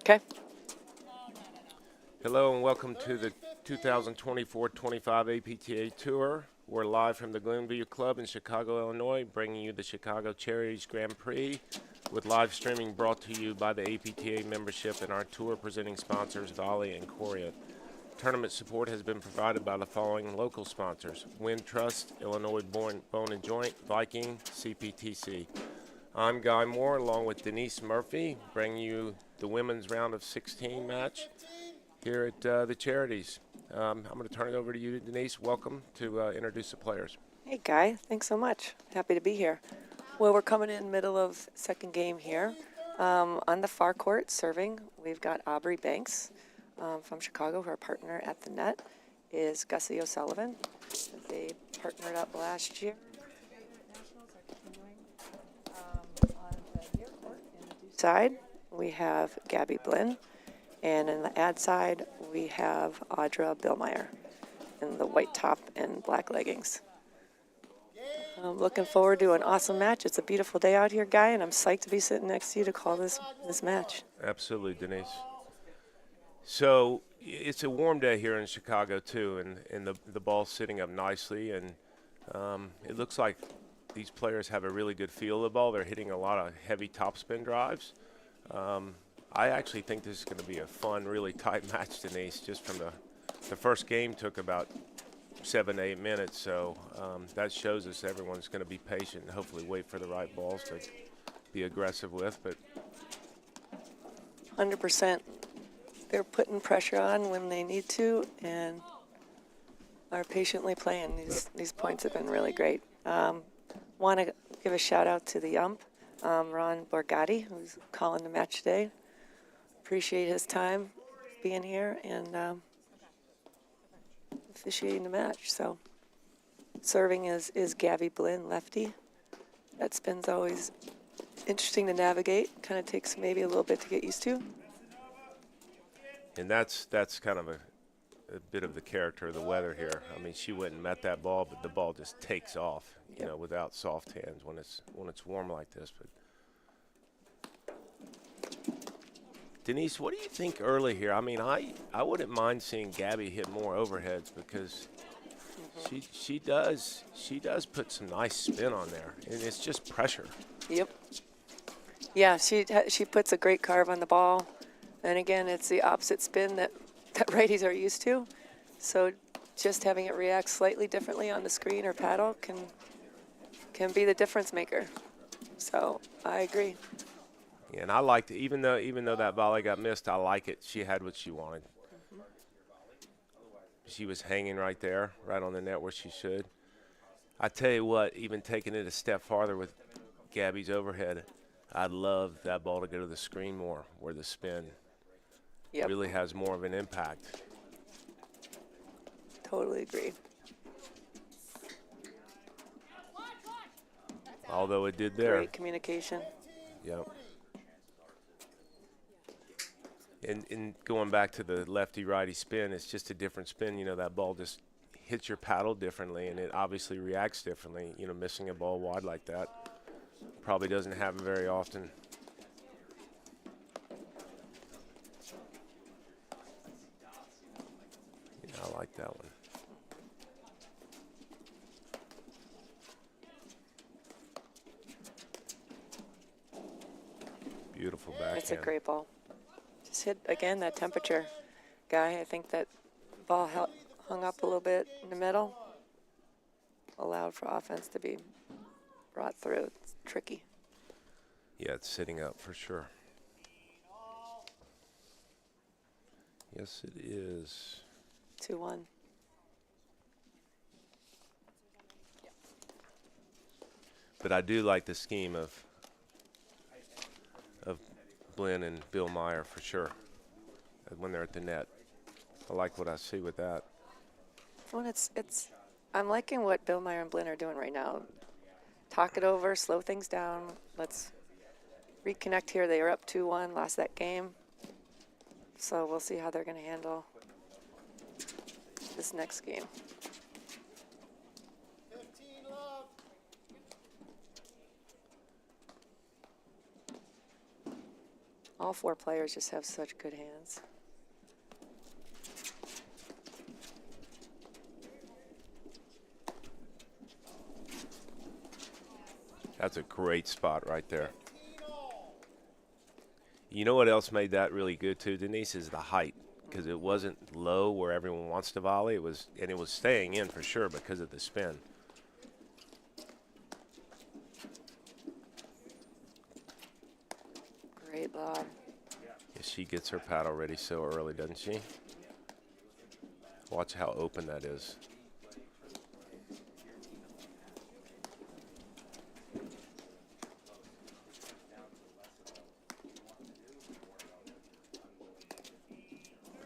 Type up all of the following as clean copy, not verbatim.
Okay. Hello and welcome to the 2024-25 APTA Tour. We're live from the Glenview Club in Chicago, Illinois, bringing you the Chicago Charities Grand Prix with live streaming brought to you by the APTA membership and our tour presenting sponsors, Volley and Coriat. Tournament support has been provided by the following local sponsors: Wind Trust, Illinois Bone and Joint, Viking, CPTC. I'm Guy Moore along with Denise Murphy, bringing you the women's round of 16 match here at the Charities. I'm going to turn it over to you, Denise. Welcome to introduce the players. Hey, Guy. Thanks so much. Happy to be here. Well, we're coming in middle of second game here. On the far court serving, we've got Aubrey Banks from Chicago. Her partner at the net is Gussie O'Sullivan. They partnered up last year. On the near court in the deuce side, we have Gabby Blinn. And in the ad side, we have Audra Billmeyer in the white top and black leggings. I'm looking forward to an awesome match. It's a beautiful day out here, Guy, and I'm psyched to be sitting next to you to call this match. Absolutely, Denise. So it's a warm day here in Chicago, too, and the ball's sitting up nicely. And it looks like these players have a really good feel of the ball. They're hitting a lot of heavy topspin drives. I actually think this is going to be a fun, really tight match, Denise. Just from the first game took about 7 to 8 minutes, so that shows us everyone's going to be patient and hopefully wait for the right balls to be aggressive with. But 100%. They're putting pressure on when they need to and are patiently playing. These points have been really great. Want to give a shout out to the ump, Ron Borgatti, who's calling the match today. Appreciate his time being here and officiating the match. So serving is Gabby Blinn, lefty. That spin's always interesting to navigate. Kind of takes maybe a little bit to get used to. And that's kind of a bit of the character of the weather here. I mean, she went and met that ball, but the ball just takes off, you know, without soft hands when it's warm like this. But Denise, what do you think early here? I mean, I wouldn't mind seeing Gabby hit more overheads because she does put some nice spin on there, and it's just pressure. Yep. Yeah, she puts a great carve on the ball, and again, it's the opposite spin that righties are used to. So just having it react slightly differently on the screen or paddle can be the difference maker. So I agree. Yeah, and I liked it, even though that volley got missed. I like it. She had what she wanted. She was hanging right there, right on the net where she should. I tell you what, even taking it a step farther with Gabby's overhead, I'd love that ball to go to the screen more, where the spin really has more of an impact. Totally agree. Although it did there. Great communication. Yep. And going back to the lefty-righty spin, it's just a different spin. You know, that ball just hits your paddle differently, and it obviously reacts differently. You know, missing a ball wide like that probably doesn't happen very often. Yeah, I like that one. Beautiful backhand. It's a great ball. Just hit, again, that temperature. Guy, I think that ball hung up a little bit in the middle. Allowed for offense to be brought through. It's tricky. Yeah, it's sitting up for sure. Yes, it is. 2-1. But I do like the scheme of Blinn and Bill Meyer for sure when they're at the net. I like what I see with that. Well, I'm liking what Bill Meyer and Blinn are doing right now. Talk it over, slow things down. Let's reconnect here. They were up 2-1, lost that game. So we'll see how they're going to handle this next game. All four players just have such good hands. That's a great spot right there. You know what else made that really good too, Denise, is the height, because it wasn't low where everyone wants to volley. It was staying in for sure because of the spin. Great lob. Yeah, she gets her paddle ready so early, doesn't she? Watch how open that is.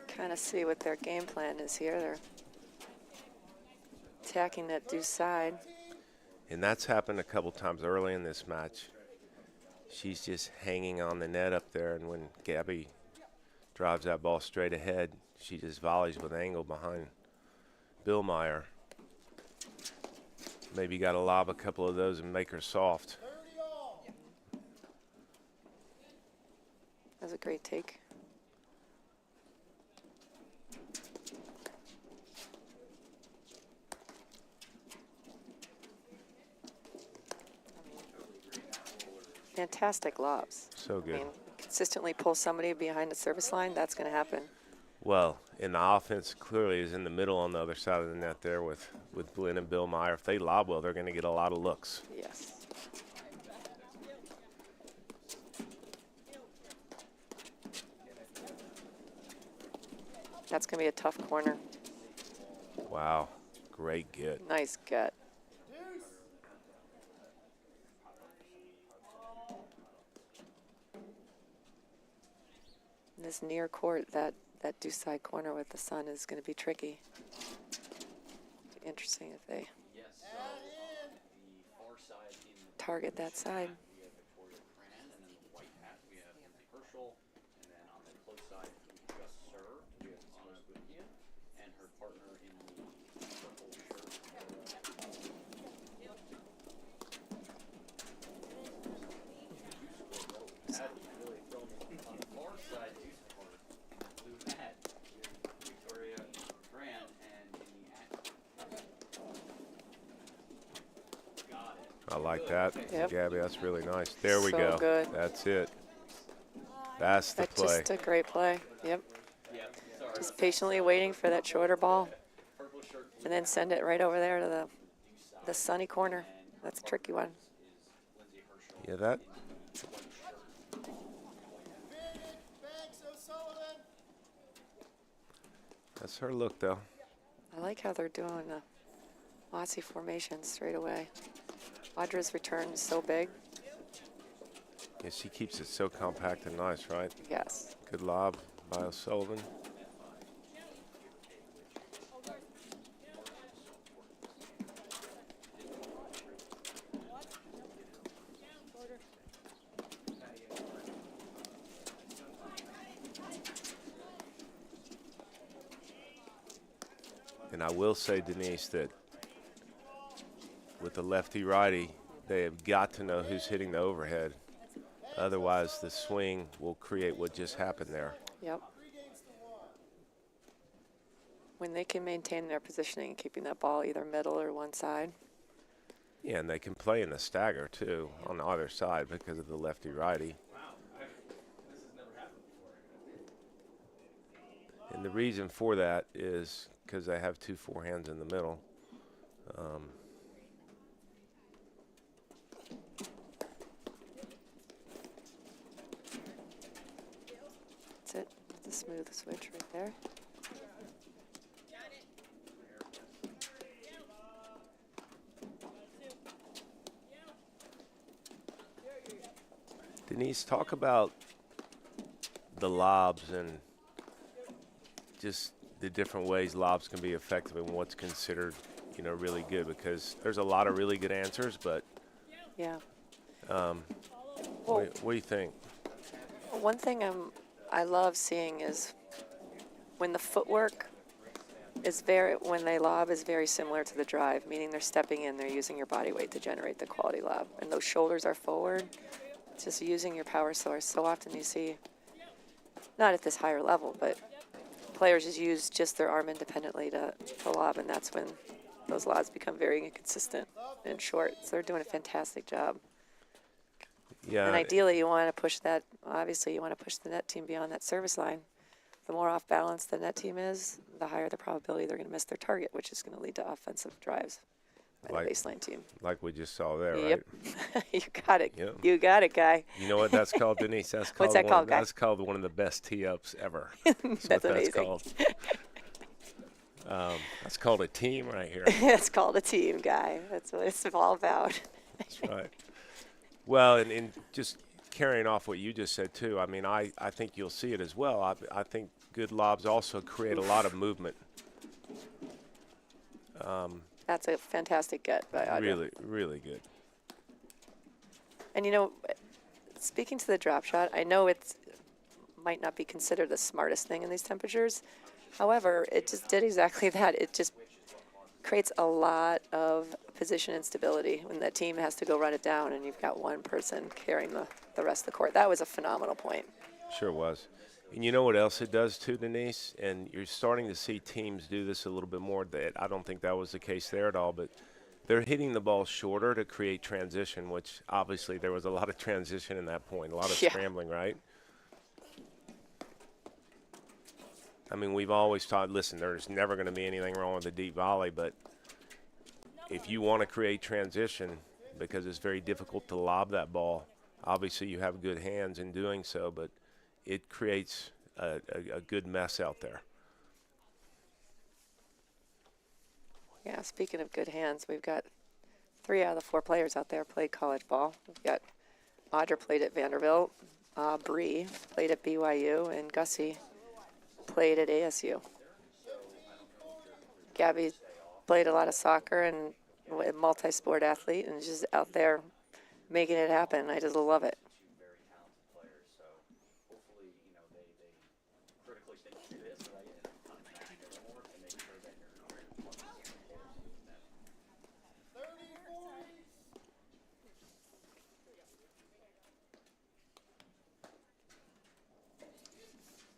Kind of see what their game plan is here. They're attacking that deuce side. And that's happened a couple times early in this match. She's just hanging on the net up there, and when Gabby drives that ball straight ahead, she just volleys with angle behind Billmeyer. Maybe you got to lob a couple of those and make her soft. That's a great take. Fantastic lobs. So good. I mean, consistently pull somebody behind the service line, that's going to happen. Well, and the offense clearly is in the middle on the other side of the net there with Blinn and Billmeyer. If they lob well, they're going to get a lot of looks. Yes. That's going to be a tough corner. Wow, great get. Nice get. This near court, that deuce side corner with the sun is going to be tricky. Interesting if they target that side. I like that. Yep. Gabby, that's really nice. There we So go. good. That's it. That's the That's play. just a great play. Yep. Just patiently waiting for that shorter ball. And then send it right over there to the sunny corner. That's a tricky one. Yeah, that. That's her look, though. I like how they're doing the Aussie formation straight away. Audra's return is so big. Yeah, she keeps it so compact and nice, right? Yes. Good lob by O'Sullivan. And I will say, Denise, that with the lefty-righty, they have got to know who's hitting the overhead. Otherwise, the swing will create what just happened there. Yep. When they can maintain their positioning, keeping that ball either middle or one side. Yeah, and they can play in the stagger, too, on either side because of the lefty-righty. And the reason for that is because they have two forehands in the middle. That's it. It's a smooth switch right there. Denise, talk about the lobs and just the different ways lobs can be effective and what's considered, you know, really good, because there's a lot of really good answers, but Yeah. what do you think? One thing I love seeing is when the footwork is when they lob is very similar to the drive, meaning they're stepping in, they're using your body weight to generate the quality lob, and those shoulders are forward. It's just using your power source. So often you see not at this higher level, but players just use just their arm independently to lob, and that's when those lobs become very inconsistent and short. So they're doing a fantastic job. Yeah. And ideally, you want to push that. Obviously, you want to push the net team beyond that service line. The more off balance the net team is, the higher the probability they're going to miss their target, which is going to lead to offensive drives by the baseline team. Like we just saw there, Yep. right? You got it. Yep. You got it, guy. You know what that's called, Denise? That's called What's that called, guy? That's called one of the best tee-ups ever. That's amazing. Called. That's called a team right here. It's called a team, guy. That's what it's all about. That's right. Well, and just carrying off what you just said, too, I mean, I think you'll see it as well. I think good lobs also create a lot of movement. That's a fantastic get by Audrey. Really, really good. And, you know, speaking to the drop shot, I know it might not be considered the smartest thing in these temperatures. However, it just did exactly that. It just creates a lot of position instability when the team has to go run it down and you've got one person carrying the rest of the court. That was a phenomenal point. Sure was. And you know what else it does too, Denise? And you're starting to see teams do this a little bit more. That I don't think that was the case there at all, but they're hitting the ball shorter to create transition, which obviously there was a lot of transition in that point, a lot of scrambling, right? I mean, we've always taught, listen, there's never going to be anything wrong with a deep volley, but if you want to create transition, because it's very difficult to lob that ball, obviously you have good hands in doing so, but it creates a good mess out there. Yeah, speaking of good hands, we've got 3 out of the 4 players out there played college ball. We've got Audra played at Vanderbilt, Bree played at BYU, and Gussie played at ASU. Gabby played a lot of soccer and a multi-sport athlete and just out there making it happen. I just love it.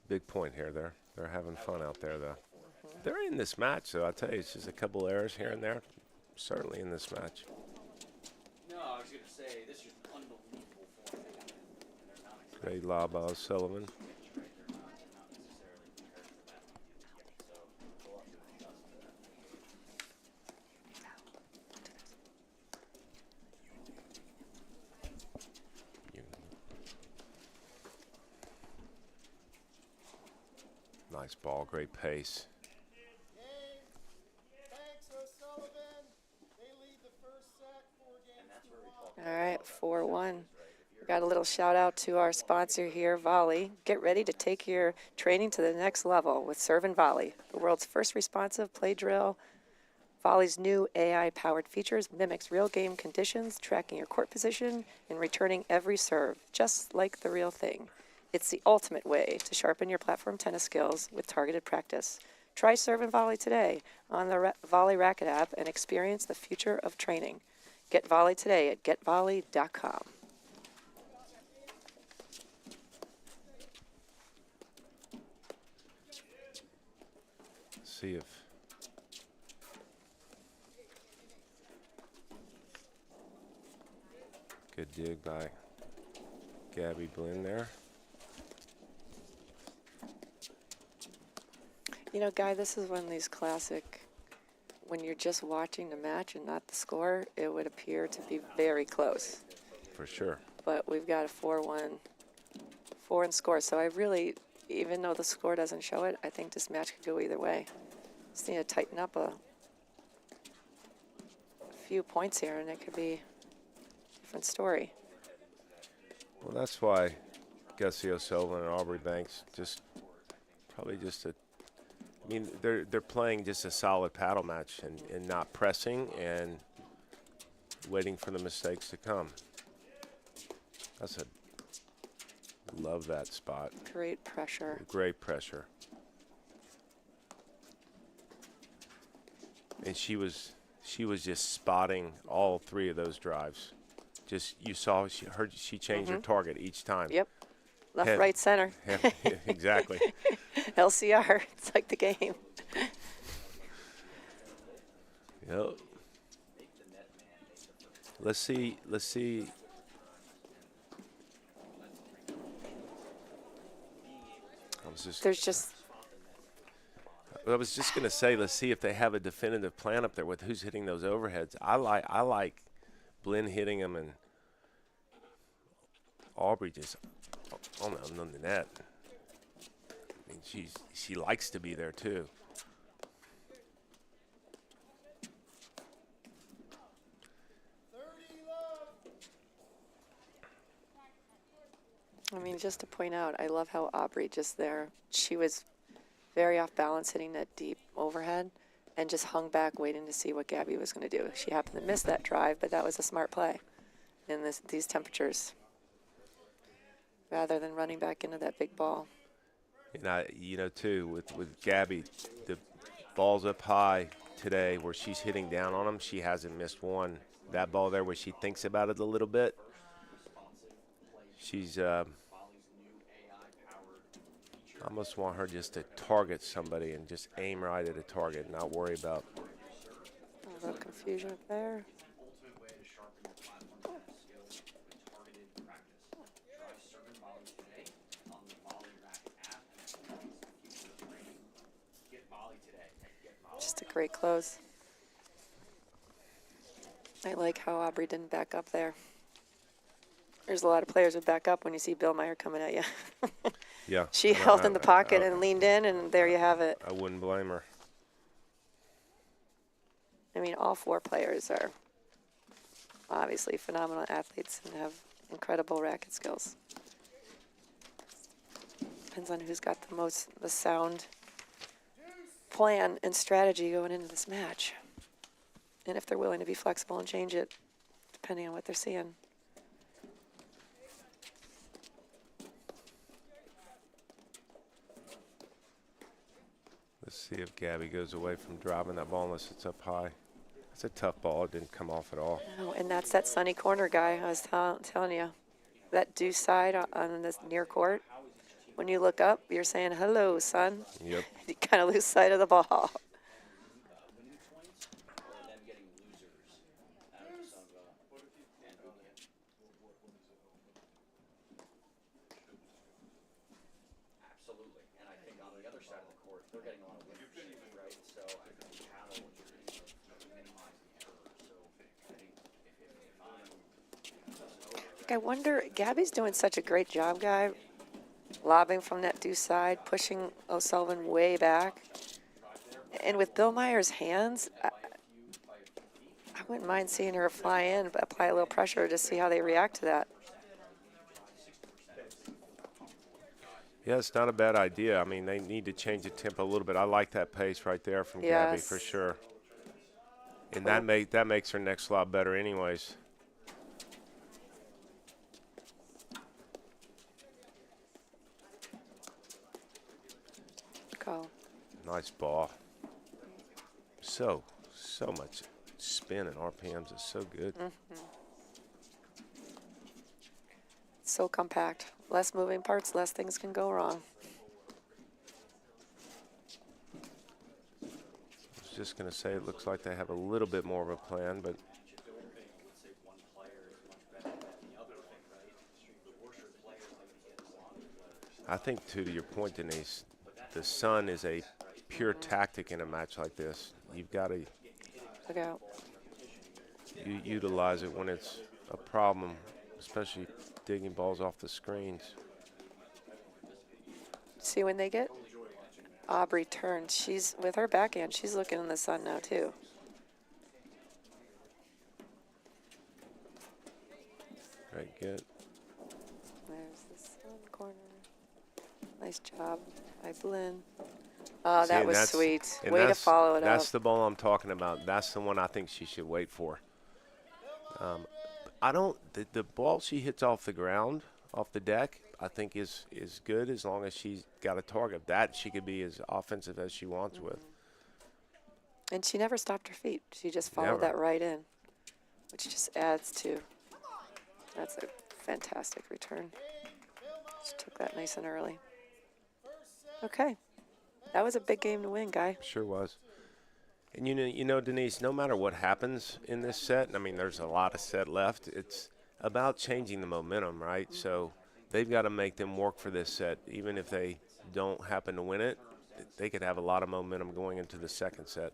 Big point here. They're having fun out there, though. They're in this match, though. I tell you, it's just a couple errors here and there. Certainly in this match. No, I was going to say, this is unbelievable form. Great lob by O'Sullivan. Nice ball, great pace. All right, 4-1. We got a little shout out to our sponsor here, Volley. Get ready to take your training to the next level with Serve and Volley, the world's first responsive play drill. Volley's new AI-powered features mimics real game conditions, tracking your court position and returning every serve, just like the real thing. It's the ultimate way to sharpen your platform tennis skills with targeted practice. Try Serve and Volley today on the Volley Racket app and experience the future of training. Get Volley today at getvolley.com. See if good dig by Gabby Blinn there. You know, Guy, this is one of these classic, when you're just watching the match and not the score, it would appear to be very close. For sure. But we've got a 4-1, 4 score. So I really, even though the score doesn't show it, I think this match could go either way. Just need to tighten up a few points here, and it could be a different story. Well, that's why Gussie O'Sullivan and Aubrey Banks probably I mean, they're playing just a solid paddle match and not pressing and waiting for the mistakes to come. Love that spot. Great pressure. Great pressure. And she was just spotting all 3 of those drives. Just you saw she changed her target each time. Yep. left, Head. right, center. Exactly. LCR. It's like the game. Yep. Let's see. I was just gonna say, let's see if they have a definitive plan up there with who's hitting those overheads. I like Blinn hitting them and Aubrey just on the net. I mean, she likes to be there too. I mean, just to point out, I love how Aubrey just there. She was very off balance hitting that deep overhead and just hung back waiting to see what Gabby was going to do. She happened to miss that drive, but that was a smart play in these temperatures rather than running back into that big ball. And too, with Gabby, the balls up high today where she's hitting down on them, she hasn't missed one. That ball there where she thinks about it a little bit, she's I almost want her just to target somebody and just aim right at a target and not worry about. A little confusion up there. Just a great close. I like how Aubrey didn't back up there. There's a lot of players who back up when you see Billmeyer coming at you. Yeah. She held in the pocket and leaned in, and there you have it. I wouldn't blame her. I mean, all four players are obviously phenomenal athletes and have incredible racket skills. Depends on who's got the sound plan and strategy going into this match. And if they're willing to be flexible and change it depending on what they're seeing. Let's see if Gabby goes away from driving that ball unless it's up high. It's a tough ball. It didn't come off at all. Oh, and that's that sunny corner guy I was telling you. That deuce side on this near court. When you look up, you're saying, hello, son. Yep. You kind of lose sight of the ball. I wonder, Gabby's doing such a great job, guy, lobbing from that deuce side, pushing O'Sullivan way back. And with Billmeyer's hands, I wouldn't mind seeing her fly in, but apply a little pressure to see how they react to that. Yeah, it's not a bad idea. I mean, they need to change the tempo a little bit. I like that pace right there from Gabby for sure. And cool. that makes her next lob better anyways. Go. Nice ball. So much spin and RPMs is so good. Mm-hmm. So compact. Less moving parts, less things can go wrong. I was just going to say it looks like they have a little bit more of a plan, but I think, too, to your point, Denise, the sun is a pure tactic in a match like this. You've got to look out. Utilize it when it's a problem, especially digging balls off the screens. See when they get Aubrey turned, she's with her backhand, she's looking in the sun now too. Very good. There's the sun corner. Nice job by Blinn. Oh, See, that was sweet. Way to follow it up. That's the ball I'm talking about. That's the one I think she should wait for. The ball she hits off the ground, off the deck, I think is good as long as she's got a target. That she could be as offensive as she wants with. And she never stopped her feet. She just followed that right in, which just adds to. That's a fantastic return. Just took that nice and early. Okay. That was a big game to win, Guy. Sure was. And you know, Denise, no matter what happens in this set, I mean, there's a lot of set left. It's about changing the momentum, right? So they've got to make them work for this set, even if they don't happen to win it. They could have a lot of momentum going into the second set.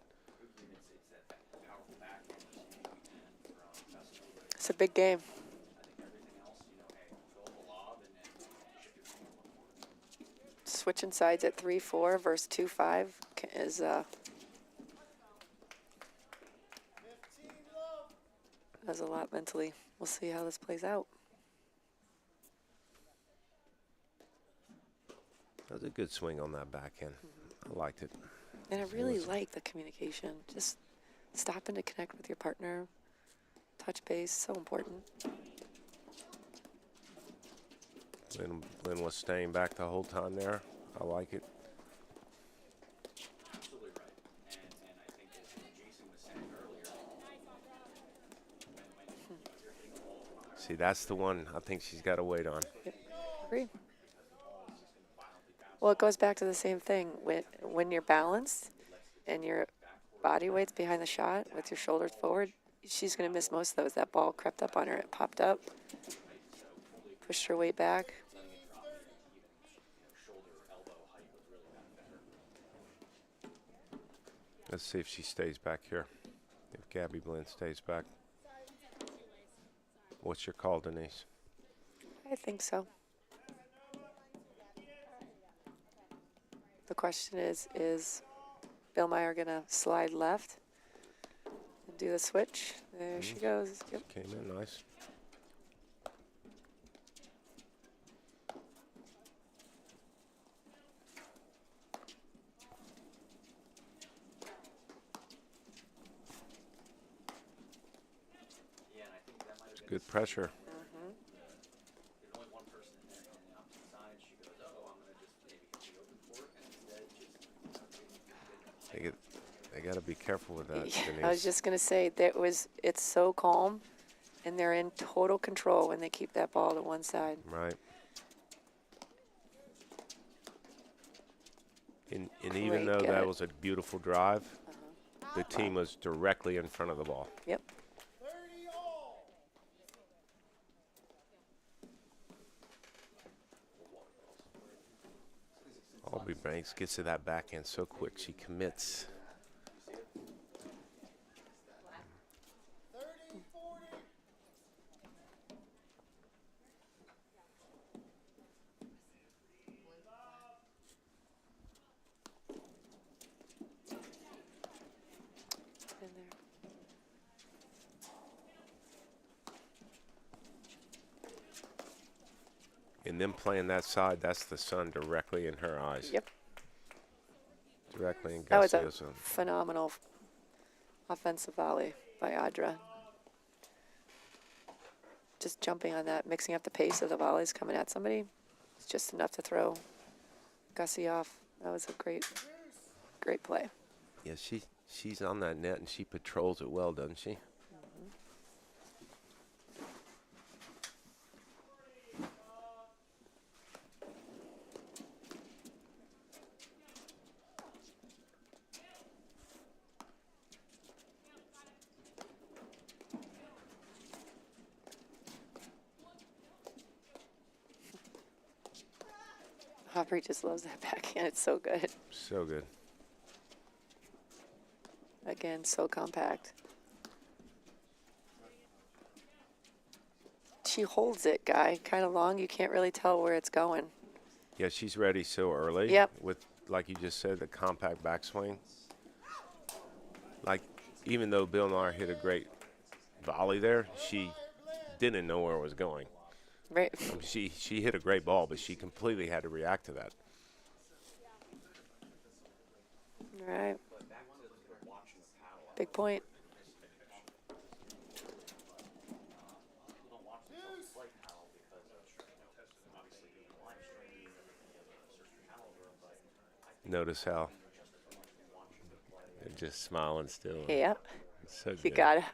It's a big game. Switching sides at 3-4 versus 2-5 is does a lot mentally. We'll see how this plays out. That was a good swing on that backhand. I liked it. And I really like the communication. Just stopping to connect with your partner, touch base, so important. Lynn was staying back the whole time there. I like it. Absolutely right. And I think as Jason was saying earlier, See, that's the one I think she's got to wait on. Yep. Agree. Well, it goes back to the same thing. When you're balanced and your body weight's behind the shot with your shoulders forward, she's going to miss most of those. That ball crept up on her. It popped up, pushed her weight back. Let's see if she stays back here. If Gabby Blinn stays back. What's your call, Denise? I think so. The question is Bill Meyer going to slide left and do the switch? There she goes. Yep. Came in nice. yeah, and I think that might have been Good pressure. there's only one person in there on the opposite side. She goes, oh, I'm going to just maybe hit the open court, and instead just They got to be careful with that, Yeah, Denise. I was just going to say it's so calm, and they're in total control when they keep that ball to one side. Right. And even Great though that get. was a beautiful drive, the team was directly in front of the ball. Yep. Aubrey Banks gets to that backhand so quick. She commits. In there. And them playing that side, that's the sun directly in her eyes. Yep. Directly in That was a Garcia's. phenomenal offensive volley by Audra. Just jumping on that, mixing up the pace of the volleys coming at somebody. It's just enough to throw Gussie off. That was a great play. Yeah, she's on that net and she patrols it well, doesn't she? Aubrey just loves that backhand. It's so good. So good. Again, so compact. She holds it, Guy, kind of long. You can't really tell where it's going. Yeah, she's ready so early. Yep. With, like you just said, the compact backswing. Like, even though Bill Meyer hit a great volley there, she didn't know where it was going. Right. She hit a great ball, but she completely had to react to that. All right. Big point. Notice how they're just smiling still. Yep. It's so You good. gotta.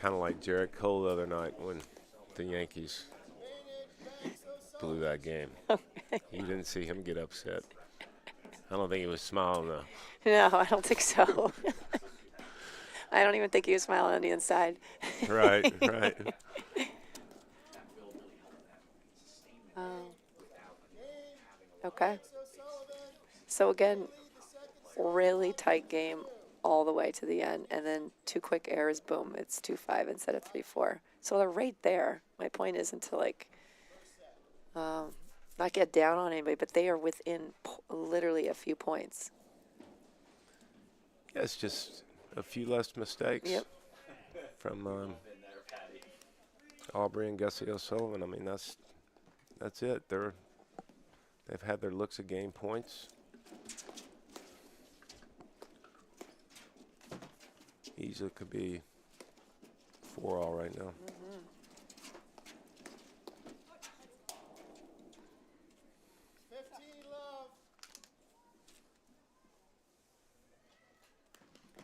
Kind of like Jarrett Cole the other night when the Yankees blew that game. You didn't see him get upset. I don't think he was smiling though. No, I don't think so. I don't even think he was smiling on the inside. Right, right. Okay. So again, really tight game all the way to the end, and then 2 quick errors, boom, it's 2-5 instead of 3-4. So they're right there. My point isn't to not get down on anybody, but they are within literally a few points. Yeah, it's just a few less mistakes. Yep. From Aubrey and Gussie O'Sullivan. I mean, that's it. They've had their looks at game points. Easily could be 4-all right now.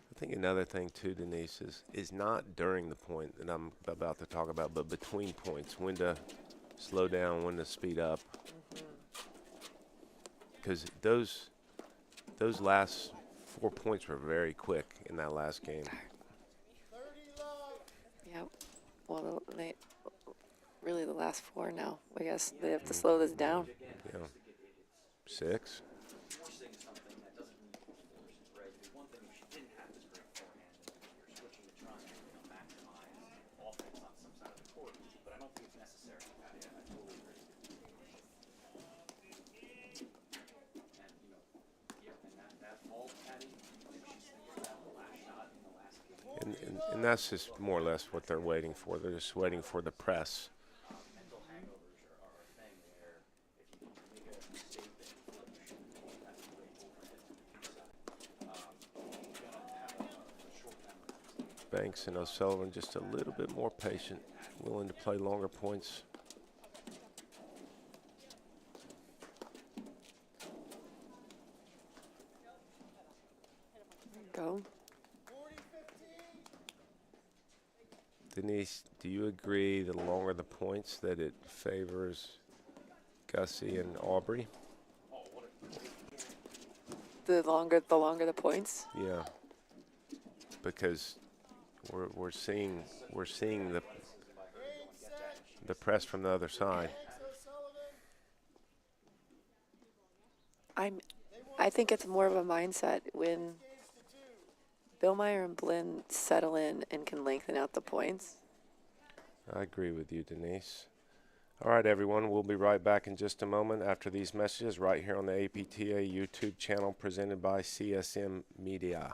I think another thing too, Denise, is not during the point that I'm about to talk about, but between points, when to slow down, when to speed up. Because those last 4 points were very quick in that last game. Yep. Well, really the last 4 now. I guess they have to slow this down. Yeah. 6. Forcing something that doesn't mean force is right. I mean, one thing if she didn't have this great forehand, and you're switching to trying to maximize offense on some side of the court, but I don't think it's necessary. I totally agree. And that fault, Patty, I think she's thinking about the last shot in the last game. And that's just more or less what they're waiting for. They're just waiting for the press. Mental hangovers are a thing where if you make a mistake that you feel like you shouldn't make, that's a great overhead. You're gonna have a short memory. Banks and O'Sullivan just a little bit more patient, willing to play longer points. Go. Denise, do you agree the longer the points that it favors Gussie and Aubrey? The longer the points. Yeah, because we're seeing the press from the other side. I think it's more of a mindset when Billmeyer and Blinn settle in and can lengthen out the points. I agree with you, Denise. All right, everyone, we'll be right back in just a moment after these messages right here on the APTA YouTube channel presented by CSM Media.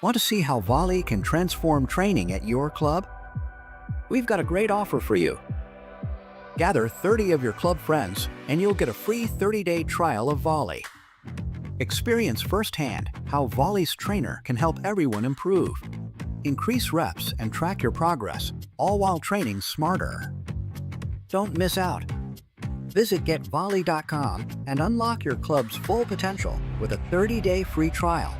Want to see how volley can transform training at your club? We've got a great offer for you. Gather 30 of your club friends and you'll get a free 30-day trial of volley. Experience firsthand how volley's trainer can help everyone improve. Increase reps and track your progress, all while training smarter. Don't miss out. Visit getvolley.com and unlock your club's full potential with a 30-day free trial.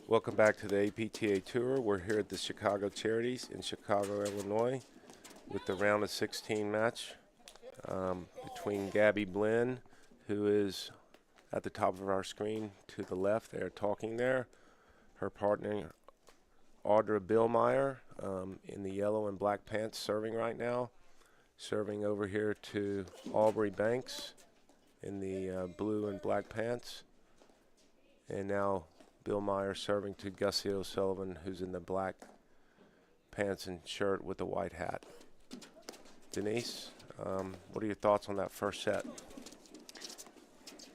Welcome back to the APTA Tour. We're here at the Chicago Charities in Chicago, Illinois, with the round of 16 match between Gabby Blinn, who is at the top of our screen to the left. They are talking there. Her partner, Audra Billmeyer, in the yellow and black pants, serving right now. Serving over here to Aubrey Banks in the blue and black pants. And now Billmeyer serving to Gussie O'Sullivan, who's in the black pants and shirt with the white hat. Denise, what are your thoughts on that first set?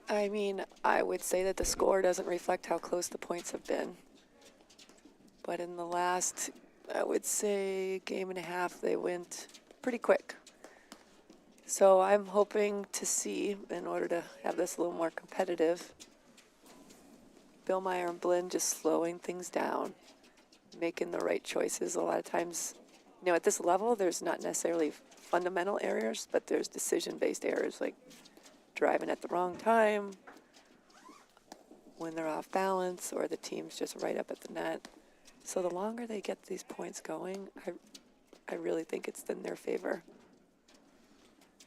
I mean, I would say that the score doesn't reflect how close the points have been. But in the last, I would say, game and a half, they went pretty quick. So I'm hoping to see, in order to have this a little more competitive, Bill Meyer and Blinn just slowing things down, making the right choices. A lot of times, at this level, there's not necessarily fundamental errors, but there's decision-based errors, like driving at the wrong time, when they're off balance, or the team's just right up at the net. So the longer they get these points going, I really think it's in their favor.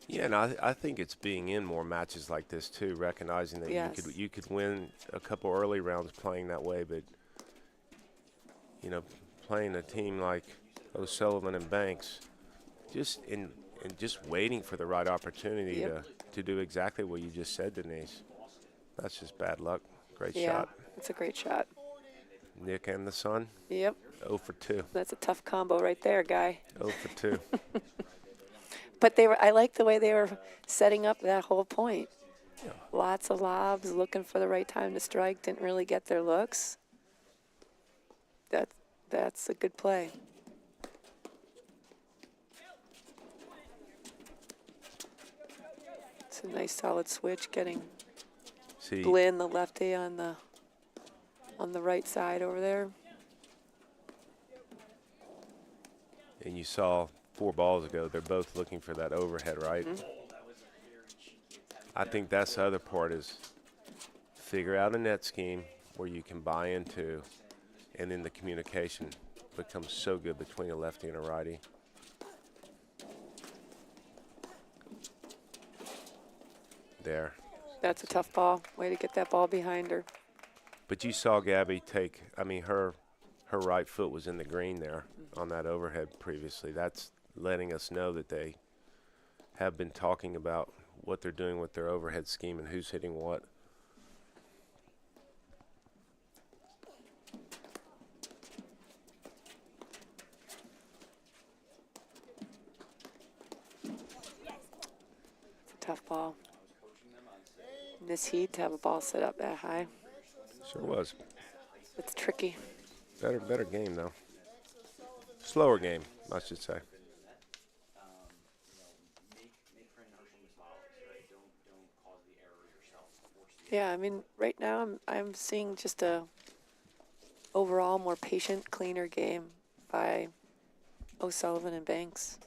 Yeah, and I think it's being in more matches like this too, recognizing that Yes. you could win a couple early rounds playing that way, but playing a team like O'Sullivan and Banks, just just waiting for the right opportunity Yep. to do exactly what you just said, Denise. That's just bad luck. Great Yeah, shot. it's a great shot. Nick and the son, Yep, 0 for 2. that's a tough combo right there, guy. 0 for 2. But I like the way they were setting up that whole point. Lots of lobs, looking for the right time to strike, didn't really get their looks. That's a good play. It's a nice solid switch, getting See, Blinn, the lefty, on the right side over there. and you saw 4 balls ago, they're both looking for that overhead, right? I think that's the other part is figure out a net scheme where you can buy into, and then the communication becomes so good between a lefty and a righty. There. That's a tough ball. Way to get that ball behind her. But you saw Gabby take, her right foot was in the green there on that overhead previously. That's letting us know that they have been talking about what they're doing with their overhead scheme and who's hitting what. It's a tough ball. In this heat, to have a ball set up that high, Sure was. it's tricky. Better game though. Slower game, I should say. Make friend Hershey's follows, right? Don't cause the error yourself. Force the Yeah, I mean, right now I'm seeing just a overall more patient, cleaner game by O'Sullivan and Banks.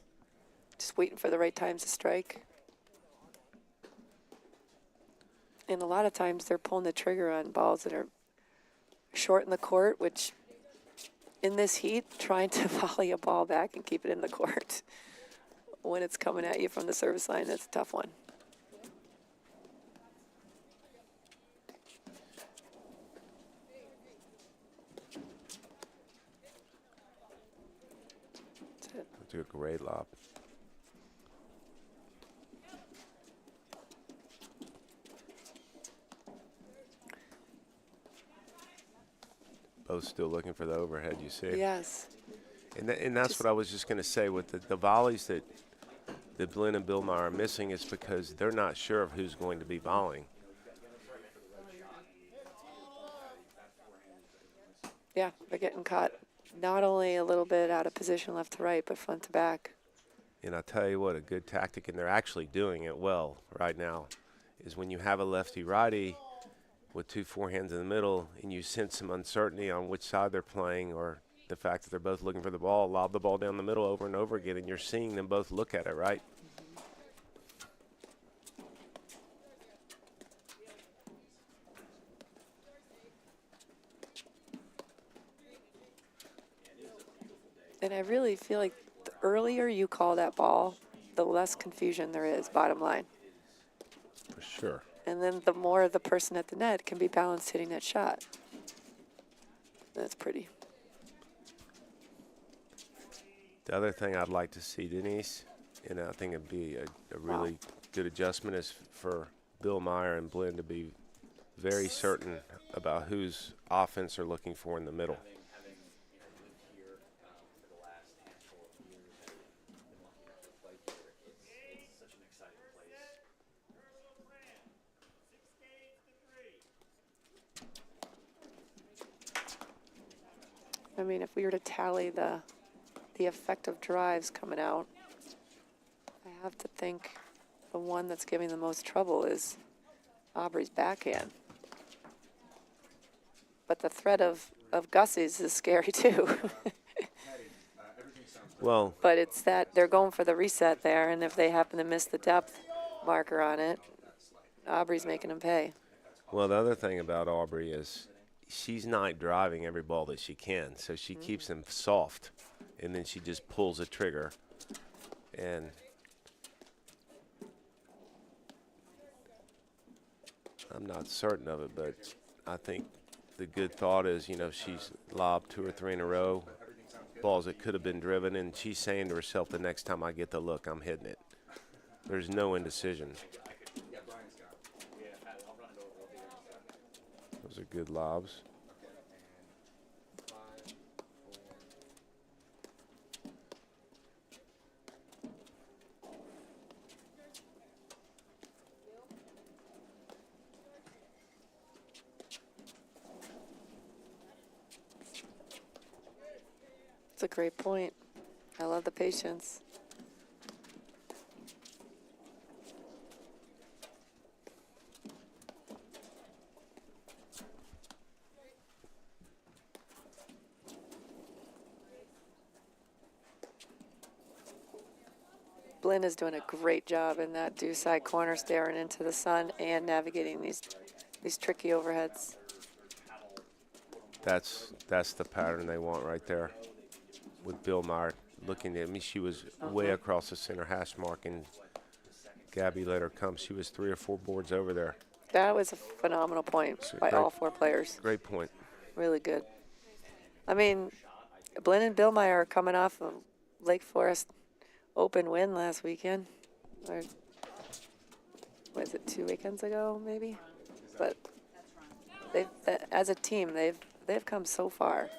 Just waiting for the right times to strike. And a lot of times they're pulling the trigger on balls that are short in the court, which in this heat, trying to volley a ball back and keep it in the court when it's coming at you from the service line, that's a tough one. That's it. Do a great lob. Both still looking for the overhead, you see. Yes. And that's what I was just going to say with the volleys that Blinn and Billmeyer are missing is because they're not sure of who's going to be volleying. Yeah, they're getting caught not only a little bit out of position left to right, but front to back. And I'll tell you what, a good tactic, and they're actually doing it well right now, is when you have a lefty-righty with 2 forehands in the middle and you sense some uncertainty on which side they're playing or the fact that they're both looking for the ball, lob the ball down the middle over and over again, and you're seeing them both look at it, right? And I really feel like the earlier you call that ball, the less confusion there is, bottom line. For sure. And then the more the person at the net can be balanced hitting that shot. That's pretty. The other thing I'd like to see, Denise, and I think it'd be a really good adjustment, is for Bill Meyer and Blinn to be very certain about whose offense they're looking for in the middle. having lived here for the last handful of years, been lucky enough to play here. It's such an exciting place. I mean, if we were to tally the effective drives coming out, I have to think the one that's giving the most trouble is Aubrey's backhand. But the threat of Gussie's is scary too. Well, But it's that they're going for the reset there, and if they happen to miss the depth marker on it, Aubrey's making them pay. well, the other thing about Aubrey is she's not driving every ball that she can, so she keeps them soft, and then she just pulls the trigger. And I'm not certain of it, but I think the good thought is, you know, she's lobbed 2 or 3 in a row, balls that could have been driven, and she's saying to herself, the next time I get the look, I'm hitting it. There's no indecision. Those are good lobs. It's a great point. I love the patience. Blinn is doing a great job in that due side corner, staring into the sun and navigating these tricky overheads. That's the pattern they want right there. With Bill Meyer looking at me, she was way across the center hash mark, and Gabby let her come. She was 3 or 4 boards over there. That was a phenomenal point by all 4 players. Great point. Really good. I mean, Blinn and Bill Meyer are coming off a Lake Forest Open win last weekend. Or was it 2 weekends ago, maybe? But they've, as a team, they've come so far.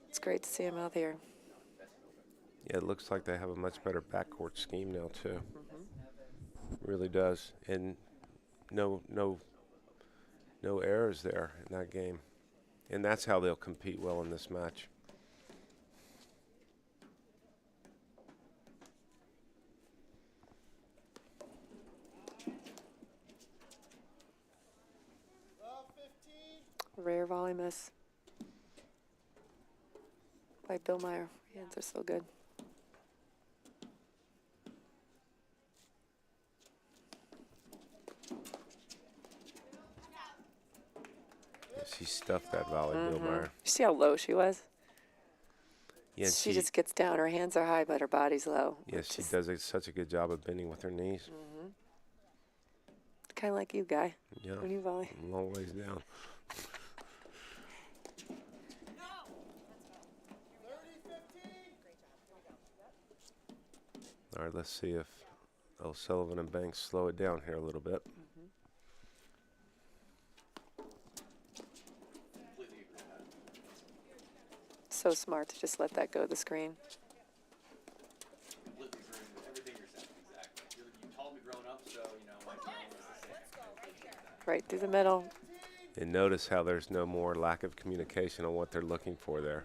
It's great to see them out here. Yeah, it looks like they have a much better backcourt scheme now too. Really does, and no errors there in that game, and that's how they'll compete well in this match. Rare volley miss by Bill Meyer. Hands are so good. She stuffed that volley, Bill Meyer. You see how low she was? Yeah, She just gets down. Her hands are high, but her body's low. Yes, she does such a good job of bending with her knees. Kind of like you, Guy, Yeah, when you volley. a long ways down. All right, let's see if O'Sullivan and Banks slow it down here a little bit. So smart to just let that go to the screen. Completely agree with everything you're saying. Exactly. You taught me growing up, so you know my tone is the same. I appreciate that. Right through the middle. And notice how there's no more lack of communication on what they're looking for there.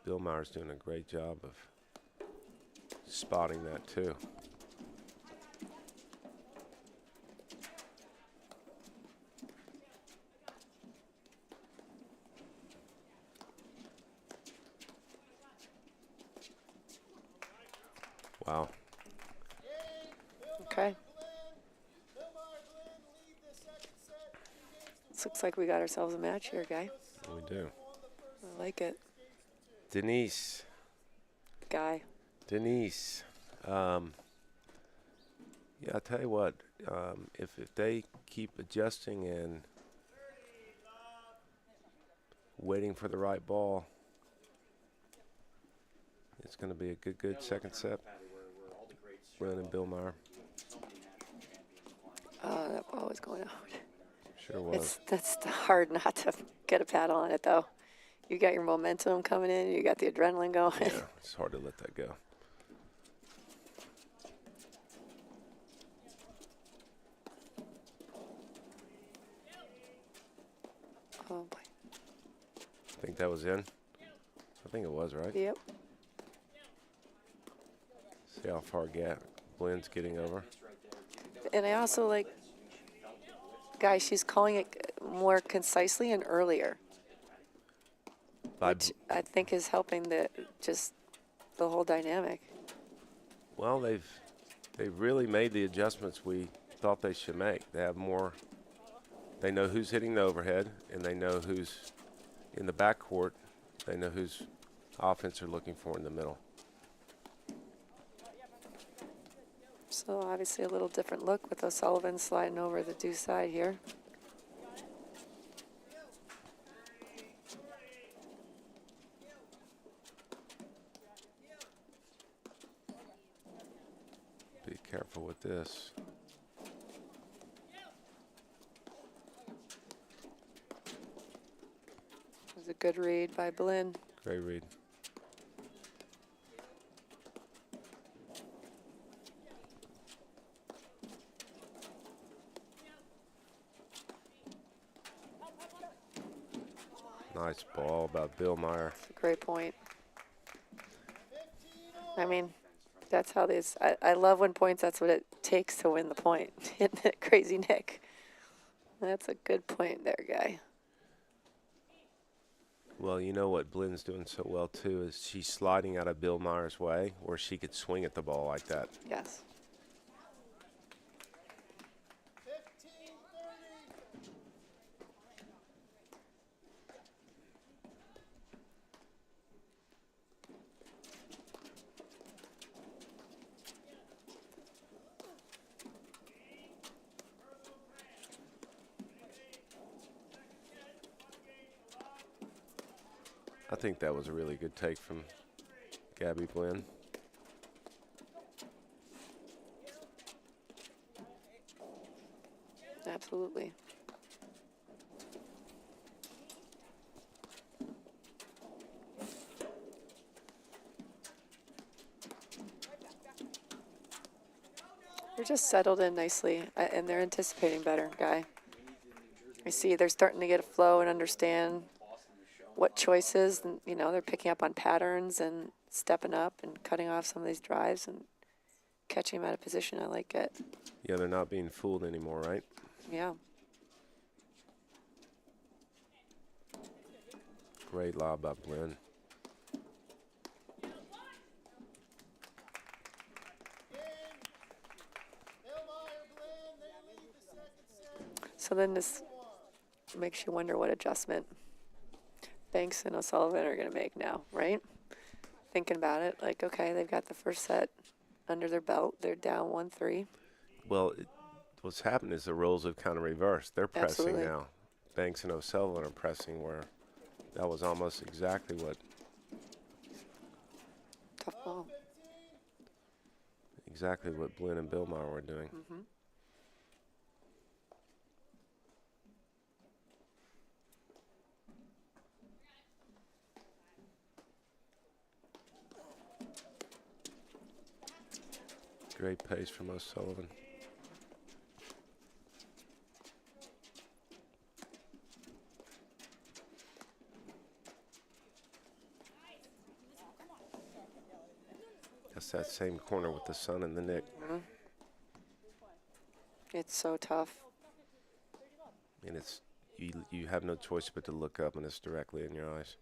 Bill Meyer's doing a great job of spotting that too. Wow. Okay. This looks like we got ourselves a match here, Guy. We do. I like it. Denise. Guy. Denise. Yeah, I'll tell you what. If they keep adjusting and waiting for the right ball, it's going to be a good second set. Blinn and Bill Meyer. Oh, that ball was going out. Sure was. That's hard not to get a paddle on it, though. You got your momentum coming in. You got the adrenaline going. Yeah, it's hard to let that go. Oh, boy. Think that was in? think it was, right? Yep. See how far Blend's getting over. And I also like, guys, she's calling it more concisely and earlier, By which I think is helping the whole dynamic. Well, they've really made the adjustments we thought they should make. They have more. They know who's hitting the overhead, and they know who's in the backcourt. They know whose offense they're looking for in the middle. So obviously a little different look with O'Sullivan sliding over the due side here. Be careful with this. It was a good read by Blinn. Great read. Nice ball by Billmeyer. That's a great point. I mean, that's how these, I love when points, that's what it takes to win the point. Hitting it crazy Nick. That's a good point there, guy. Well, you know what Blenn's doing so well, too, is she's sliding out of Billmeyer's way where she could swing at the ball like that. Yes. I think that was a really good take from Gabby Blinn. Absolutely. They're just settled in nicely, and they're anticipating better, Guy. I see they're starting to get a flow and understand what choices, and you know, they're picking up on patterns and stepping up and cutting off some of these drives and catching them out of position. I like it. Yeah, they're not being fooled anymore, right? Yeah. Great lob by Blinn. So then this makes you wonder what adjustment Banks and O'Sullivan are going to make now, right? Thinking about it, like, okay, they've got the first set under their belt. They're down 1-3. Well, what's happened is the roles have kind of reversed. They're pressing Absolutely. now. Banks and O'Sullivan are pressing where that was almost exactly what Tough ball. Blinn and Billmeyer were doing. Mm-hmm. Great pace from O'Sullivan. That's that same corner with the sun and the Nick. Mm-hmm. It's so tough. And it's you have no choice but to look up, and it's directly in your eyes.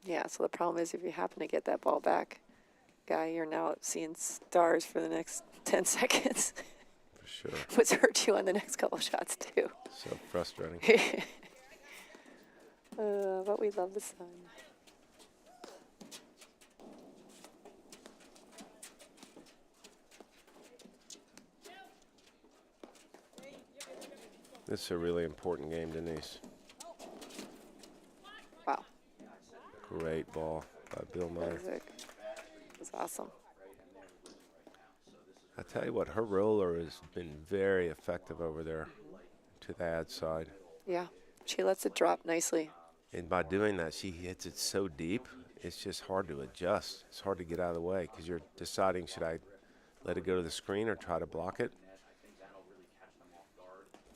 Yeah, so the problem is if you happen to get that ball back, Guy, you're now seeing stars for the next 10 seconds. For sure. What's hurt you on the next couple shots, too. So frustrating. But we love the sun. This is a really important game, Denise. Wow. Great ball by Billmeyer. It was awesome. I tell you what, her roller has been very effective over there to the ad side. Yeah, she lets it drop nicely. And by doing that, she hits it so deep, it's just hard to adjust. It's hard to get out of the way because you're deciding, should I let it go to the screen or try to block it?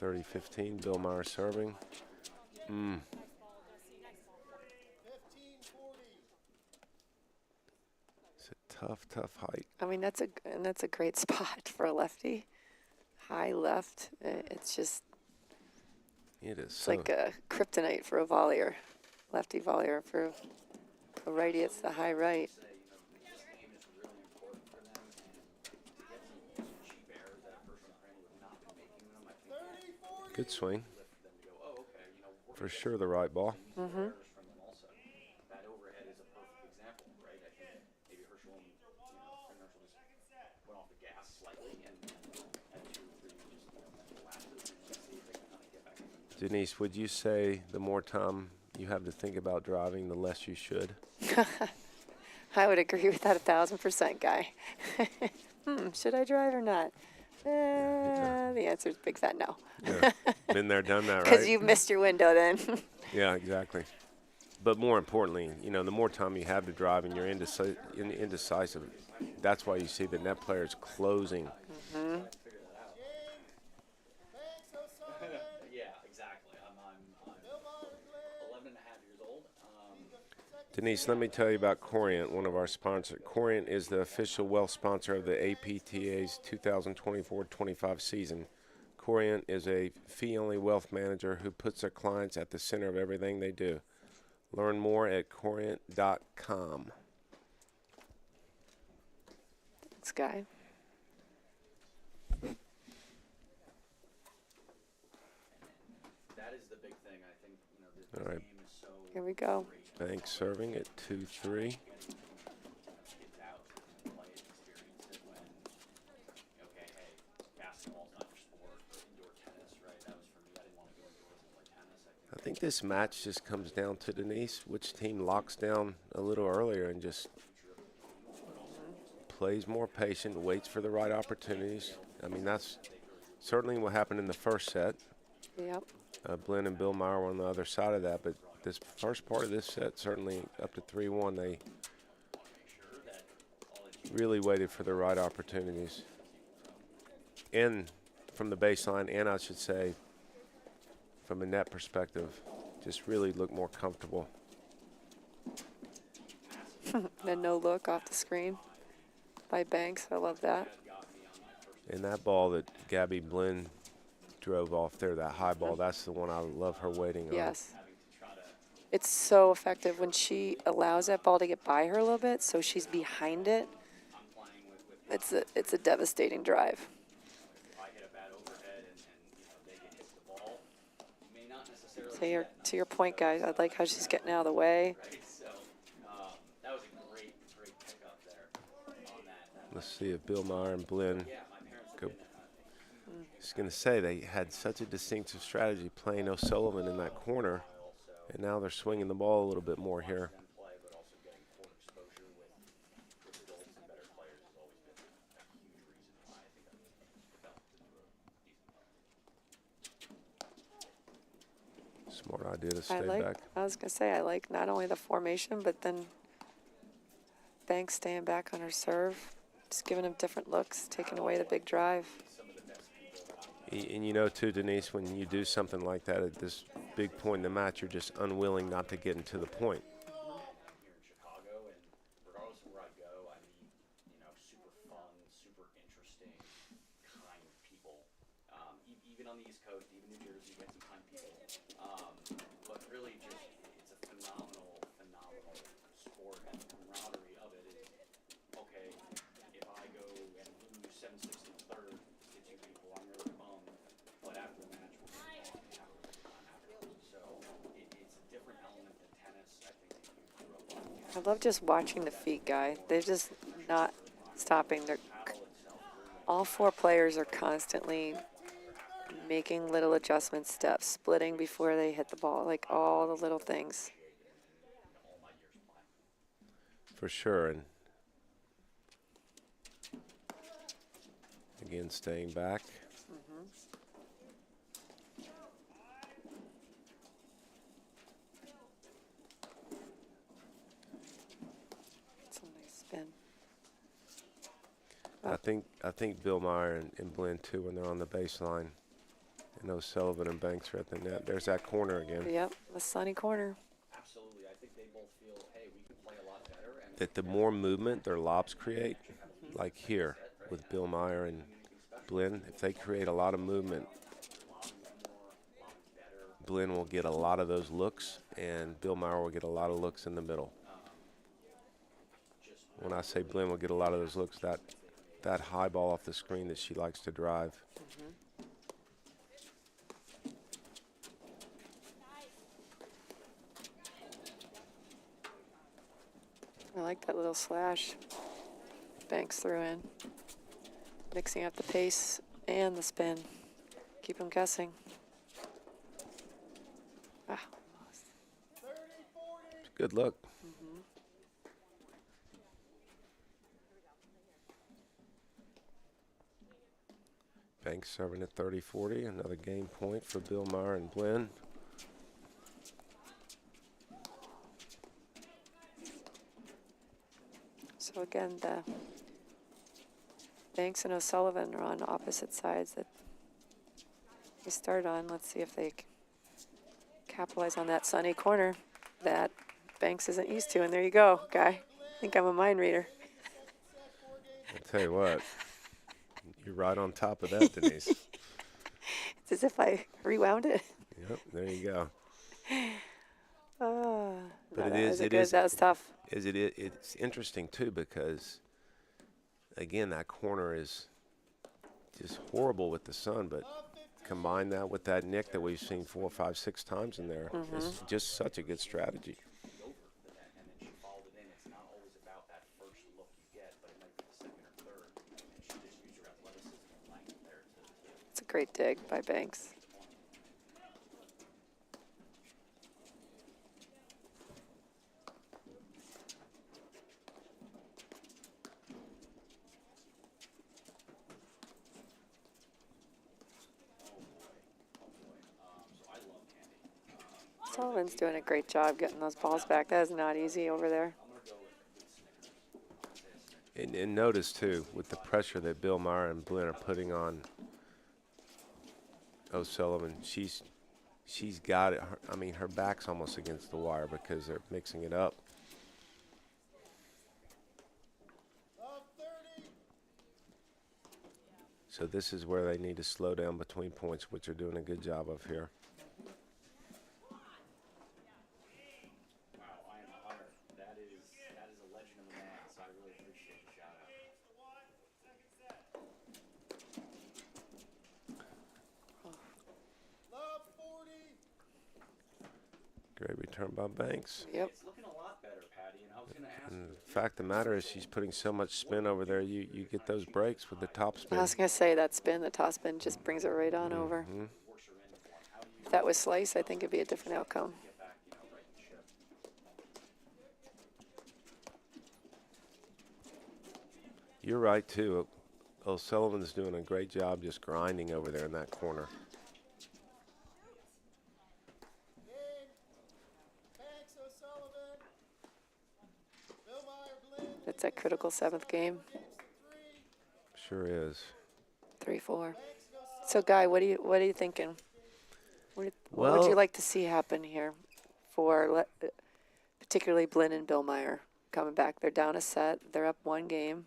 30-15, Billmeyer serving. It's a tough height. I mean, that's a great spot for a lefty. High left. It's just It is it's so. like a kryptonite for a volleyer. Lefty volleyer. For a righty, it's the high right. Say, this game is really important for them, and to get some cheap errors that a person apparently would not been making them, I think Good swing. lift them to go, oh, okay, we're For sure, the right ball. Mm-hmm. errors from them also. That overhead is a perfect example, right? I think maybe Herschel and Herschel just went off the gas slightly and had 2 or 3 mental lapses and just see if they can kind of get back in. Denise, would you say the more time you have to think about driving, the less you should? I would agree with that 1,000%, Guy. Should I drive or not? The answer is big fat no. Yeah. Been there, done that, right? Because you've missed your window then. Yeah, exactly. But more importantly, the more time you have to drive and you're indecisive, that's why you see the net players closing. Mm-hmm. Yeah, exactly. I'm 11 and a half years old. Denise, let me tell you about Corient, one of our sponsors. Corient is the official wealth sponsor of the APTA's 2024-25 season. Corient is a fee-only wealth manager who puts their clients at the center of everything they do. Learn more at corient.com. Thanks, Guy. That is the big thing. I think, this All right. game is so Here we go. Banks serving at 2-3. kids out and play it, experience it when, okay, hey, basketball's not your sport, or indoor tennis, right? That was for me. I didn't want to go indoors and play tennis. I think this match just comes down to, Denise, which team locks down a little earlier and just plays more patient, waits for the right opportunities. I mean, that's certainly what happened in the first set. Yep. Blinn and Bill Meyer were on the other side of that, but this first part of this set, certainly up to 3-1, they really waited for the right opportunities. And from the baseline, and I should say from a net perspective, just really looked more comfortable. The no look off the screen by Banks. I love that. And that ball that Gabby Blinn drove off there, that high ball, that's the one I love her waiting on. Yes. It's so effective when she allows that ball to get by her a little bit, so she's behind it. It's a devastating drive. If I hit a bad overhead and they get hit the ball, you may not necessarily To your point, guys, I like how she's getting out of the way. right? So that was a great pickup there on that. Let's see if Bill Meyer and Blinn Yeah, my parents go. did I was going to say they had such a distinctive strategy playing O'Sullivan in that corner, and now they're swinging the ball a little bit more here. them play, but also getting court exposure with adults and better players has always been a huge reason why I think I've developed into a decent player. Smart idea to stay back. I was gonna say I like not only the formation, but then Banks staying back on her serve, just giving him different looks, taking away the big drive. And too, Denise, when you do something like that at this big point in the match, you're just unwilling not to get into the point. Here in Chicago, and regardless of where I go, I meet super fun, super interesting, kind people. Even on the East Coast, even New Jersey, you get some kind people. But really, just it's a phenomenal sport, and the camaraderie of it is okay. If I go and lose 7-6 in the third, it's you people. I'm really bummed, but after the match, we'll get along and have a good time afterwards. So it's a different element than tennis. I think that you grew up on. I love just watching the feet, Guy. They're just not stopping. All 4 players are constantly making little adjustment steps, splitting before they hit the ball, like all the little things. For sure. And again, staying back. It's a nice spin. I think Bill Meyer and Blinn too, when they're on the baseline And O'Sullivan and Banks are at the net. There's that corner again. Yep, the sunny corner. Absolutely. I think they both feel, hey, we can play a lot better. And That the more movement their lobs create, like here with Bill Meyer and Blinn, if they create a lot of movement, Blinn will get a lot of those looks, and Bill Meyer will get a lot of looks in the middle. When I say Blinn will get a lot of those looks, that high ball off the screen that she likes to drive. I like that little slash Banks threw in. Mixing up the pace and the spin. Keep them guessing. Ah, It's a good look. Banks serving at 30-40. Another game point for Bill Meyer and Blinn. so again, the Banks and O'Sullivan are on opposite sides that we start on. Let's see if they capitalize on that sunny corner that Banks isn't used to. And there you go, Guy. I think I'm a mind reader. I'll tell you what, you're right on top of that, Denise. It's as if I rewound it. Yep, there you go. Oh, But no, it is- that was it good. is- That was tough. It's interesting too, because again, that corner is just horrible with the sun, but combine that with that nick that we've seen 4, 5, 6 times in there, it's just such a good strategy. go for the net, and then she followed it in. It's not always about that first look you get, but it might be the second or third. And she just used her athleticism and length there to It's a great dig by Banks. Sullivan's doing a great job getting those balls back. That is not easy over there. And notice too, with the pressure that Bill Meyer and Blinn are putting on O'Sullivan, she's got it. I mean, her back's almost against the wire because they're mixing it up. So this is where they need to slow down between points, which they're doing a good job of here. wow, I am honored. That is a legend of a man, so I really appreciate the shout out. Great return by Banks. Yep. It's looking a lot better, Patty, and I was going to ask And you. the fact of the matter is she's putting so much spin over there, you get those breaks with the top spin. I was going to say that spin, the top spin, just brings it right on over. If that was slice, I think it'd be a different outcome. You're right, too. O'Sullivan's doing a great job just grinding over there in that corner. It's that critical 7th game. Sure is. 3-4. So, Guy, what are you thinking? What would you Well- like to see happen here for particularly Blinn and Bill Meyer coming back? They're down a set. They're up 1 game.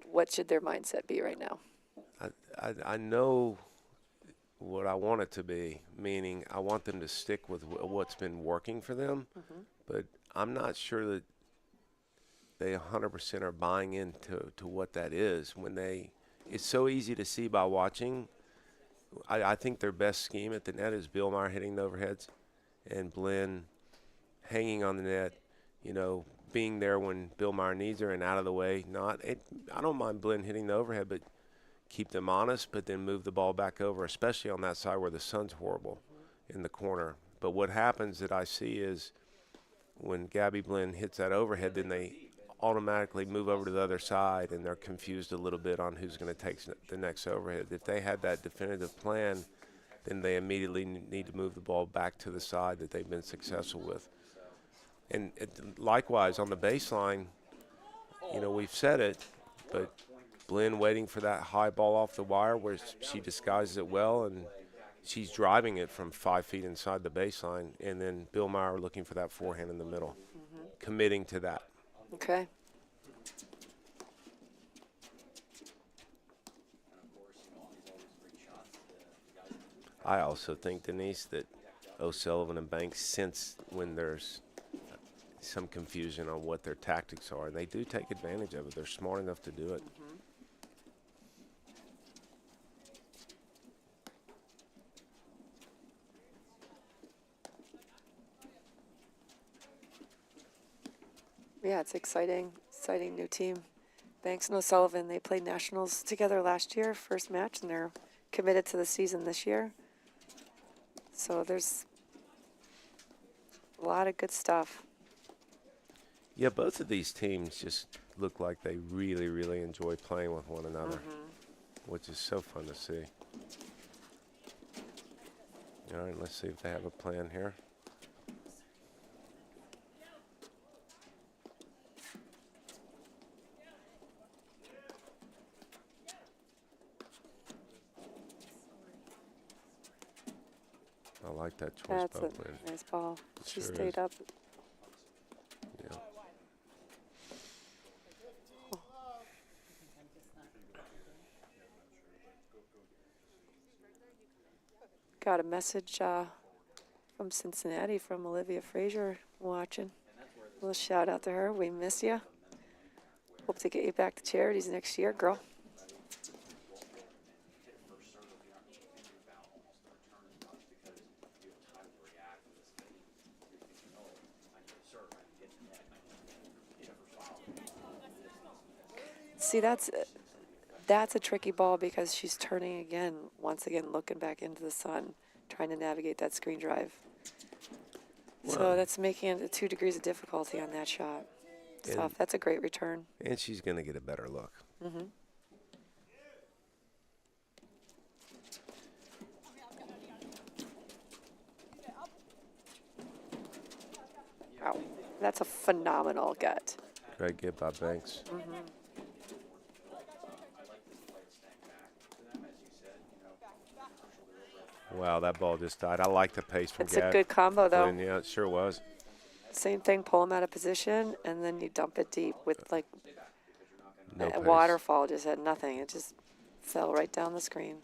What should their mindset be right now? I know what I want it to be, meaning I want them to stick with what's been working for them, but I'm not sure that they 100% are buying into what that is. It's so easy to see by watching. I think their best scheme at the net is Bill Meyer hitting the overheads and Blinn hanging on the net, being there when Bill Meyer needs her and out of the way. I don't mind Blinn hitting the overhead, but keep them honest, but then move the ball back over, especially on that side where the sun's horrible in the corner. But what happens that I see is when Gabby Blinn hits that overhead, then they automatically move over to the other side, and they're confused a little bit on who's going to take the next overhead. If they had that definitive plan, then they immediately need to move the ball back to the side that they've been successful with. And likewise, on the baseline, we've said it, but Blinn waiting for that high ball off the wire where she disguises it well, and she's driving it from 5 feet inside the baseline, and then Bill Meyer looking for that forehand in the middle, committing to that. Okay. I also think, Denise, that O'Sullivan and Banks sense when there's some confusion on what their tactics are, and they do take advantage of it. They're smart enough to do it. Yeah, it's exciting new team. Banks and O'Sullivan, they played nationals together last year, first match, and they're committed to the season this year. So there's a lot of good stuff. Yeah, both of these teams just look like they really, really enjoy playing with one another, which is so fun to see. All right, let's see if they have a plan here. I like that choice That's by a Lynn. nice ball. She Sure stayed is. up. Yeah. Got a message from Cincinnati from Olivia Frazier watching. A little shout out to her. We miss you. Hope to get you back to Charities next year, girl. See, that's a tricky ball because she's turning again, once again looking back into the sun, trying to navigate that screen drive. So Well- that's making it 2 degrees of difficulty on that shot. It's And- tough. That's a great return. And she's going to get a better look. Wow, that's a phenomenal gut. Great get by Banks. Wow, that ball just died. I like the pace from It's a good combo, though. Flynn. Yeah, it sure was. Same thing, pull them out of position, and then you dump it deep with like No a pace. waterfall. Just had nothing. It just fell right down the screen.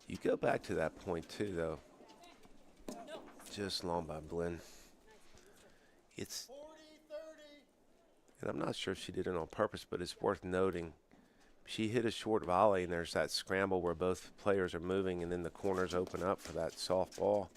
You go back to that point, too, though. Just long by Blinn. It's, and I'm not sure if she did it on purpose, but it's worth noting. She hit a short volley, and there's that scramble where both players are moving, and then the corners open up for that soft ball.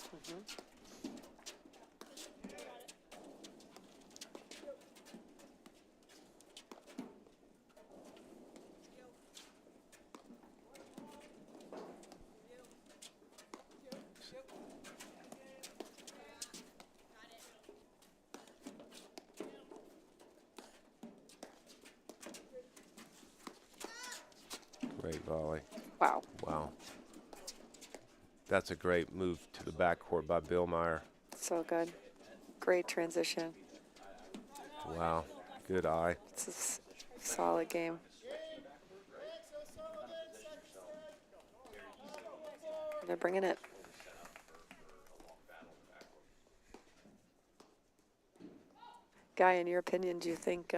Great volley. Wow. Wow. That's a great move to the backcourt by Bill Meyer. So good. Great transition. Wow. Good eye. It's a solid game. They're bringing it. Guy, in your opinion, do you think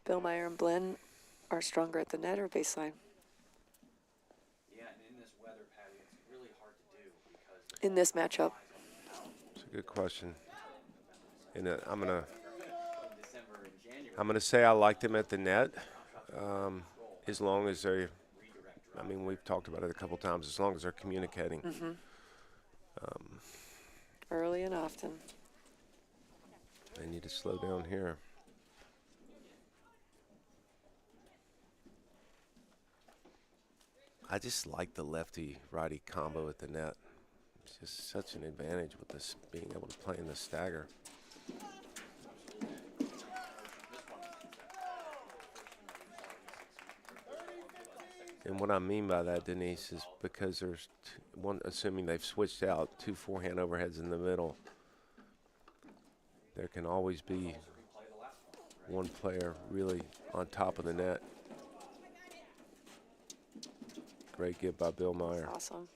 Bill Meyer and Blinn are stronger at the net or baseline? Yeah, and in this weather, Patty, it's really hard to do because In this matchup? It's a good question. And I'm gonna December and January, I'm gonna say I liked him at the net, as long as they. I mean, we've talked about it a couple times. As long as they're communicating. Early and often. They need to slow down here. I just like the lefty-righty combo at the net. It's just such an advantage with this being able to play in the stagger. And what I mean by that, Denise, is because there's one, assuming they've switched out 2 forehand overheads in the middle. there can always be one player really on top of the net. Great give by Bill Meyer. Awesome.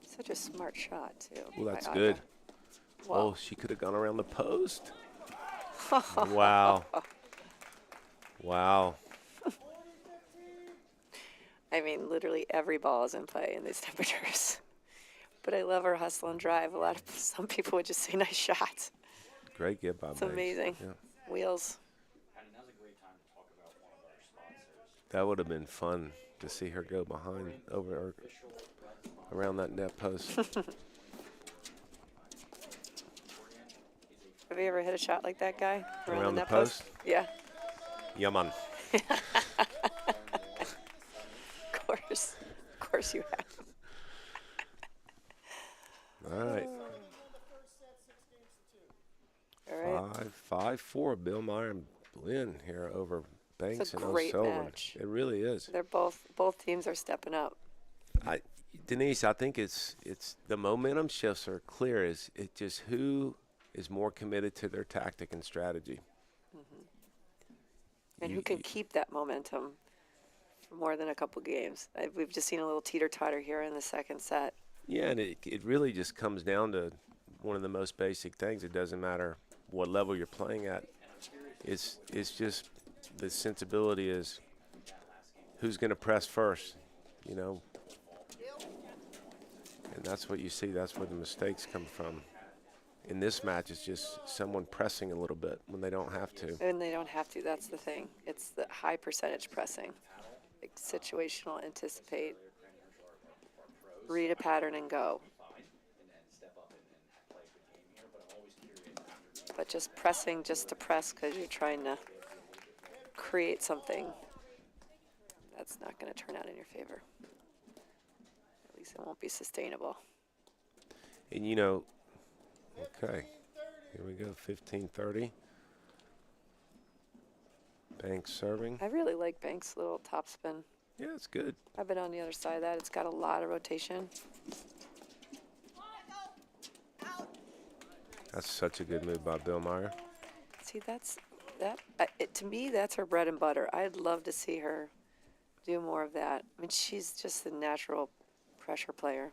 Such a smart shot, too. Well, by that's Audra. good. Whoa. Oh, she could have gone around the post. Wow. Wow. I mean, literally every ball is in play in these temperatures. But I love her hustle and drive. Some people would just say nice shot. Great give by It's Banks. amazing. Yeah. Wheels. Patty, now's a great time to talk about one of our sponsors. That would have been fun to see her go behind, over, or around that net post. Have you ever hit a shot like that, guy? Around the net post? Yeah. Yeah, man. Of course you have. All right. All right. 5-4, Bill Meyer and Blinn here over Banks It's a and great O'Sullivan. match. It really is. They're both teams are stepping up. Denise, I think it's the momentum shifts are clear. It's just who is more committed to their tactic and strategy. And who can keep that momentum for more than a couple games. We've just seen a little teeter-totter here in the second set. Yeah, and it really just comes down to one of the most basic things. It doesn't matter what level you're playing at. It's just the sensibility is who's going to press first, you know. And that's what you see. That's where the mistakes come from. In this match, it's just someone pressing a little bit when they don't have to. And they don't have to. That's the thing. It's the high percentage pressing. Like situational, anticipate, read a pattern and go. But just pressing just to press because you're trying to create something, that's not going to turn out in your favor. At least it won't be sustainable. And, you know, okay, here we go, 15-30. Banks serving. I really like Banks' little topspin. Yeah, it's good. I've been on the other side of that. It's got a lot of rotation. That's such a good move by Bill Meyer. See, to me, that's her bread and butter. I'd love to see her do more of that. I mean, she's just a natural pressure player.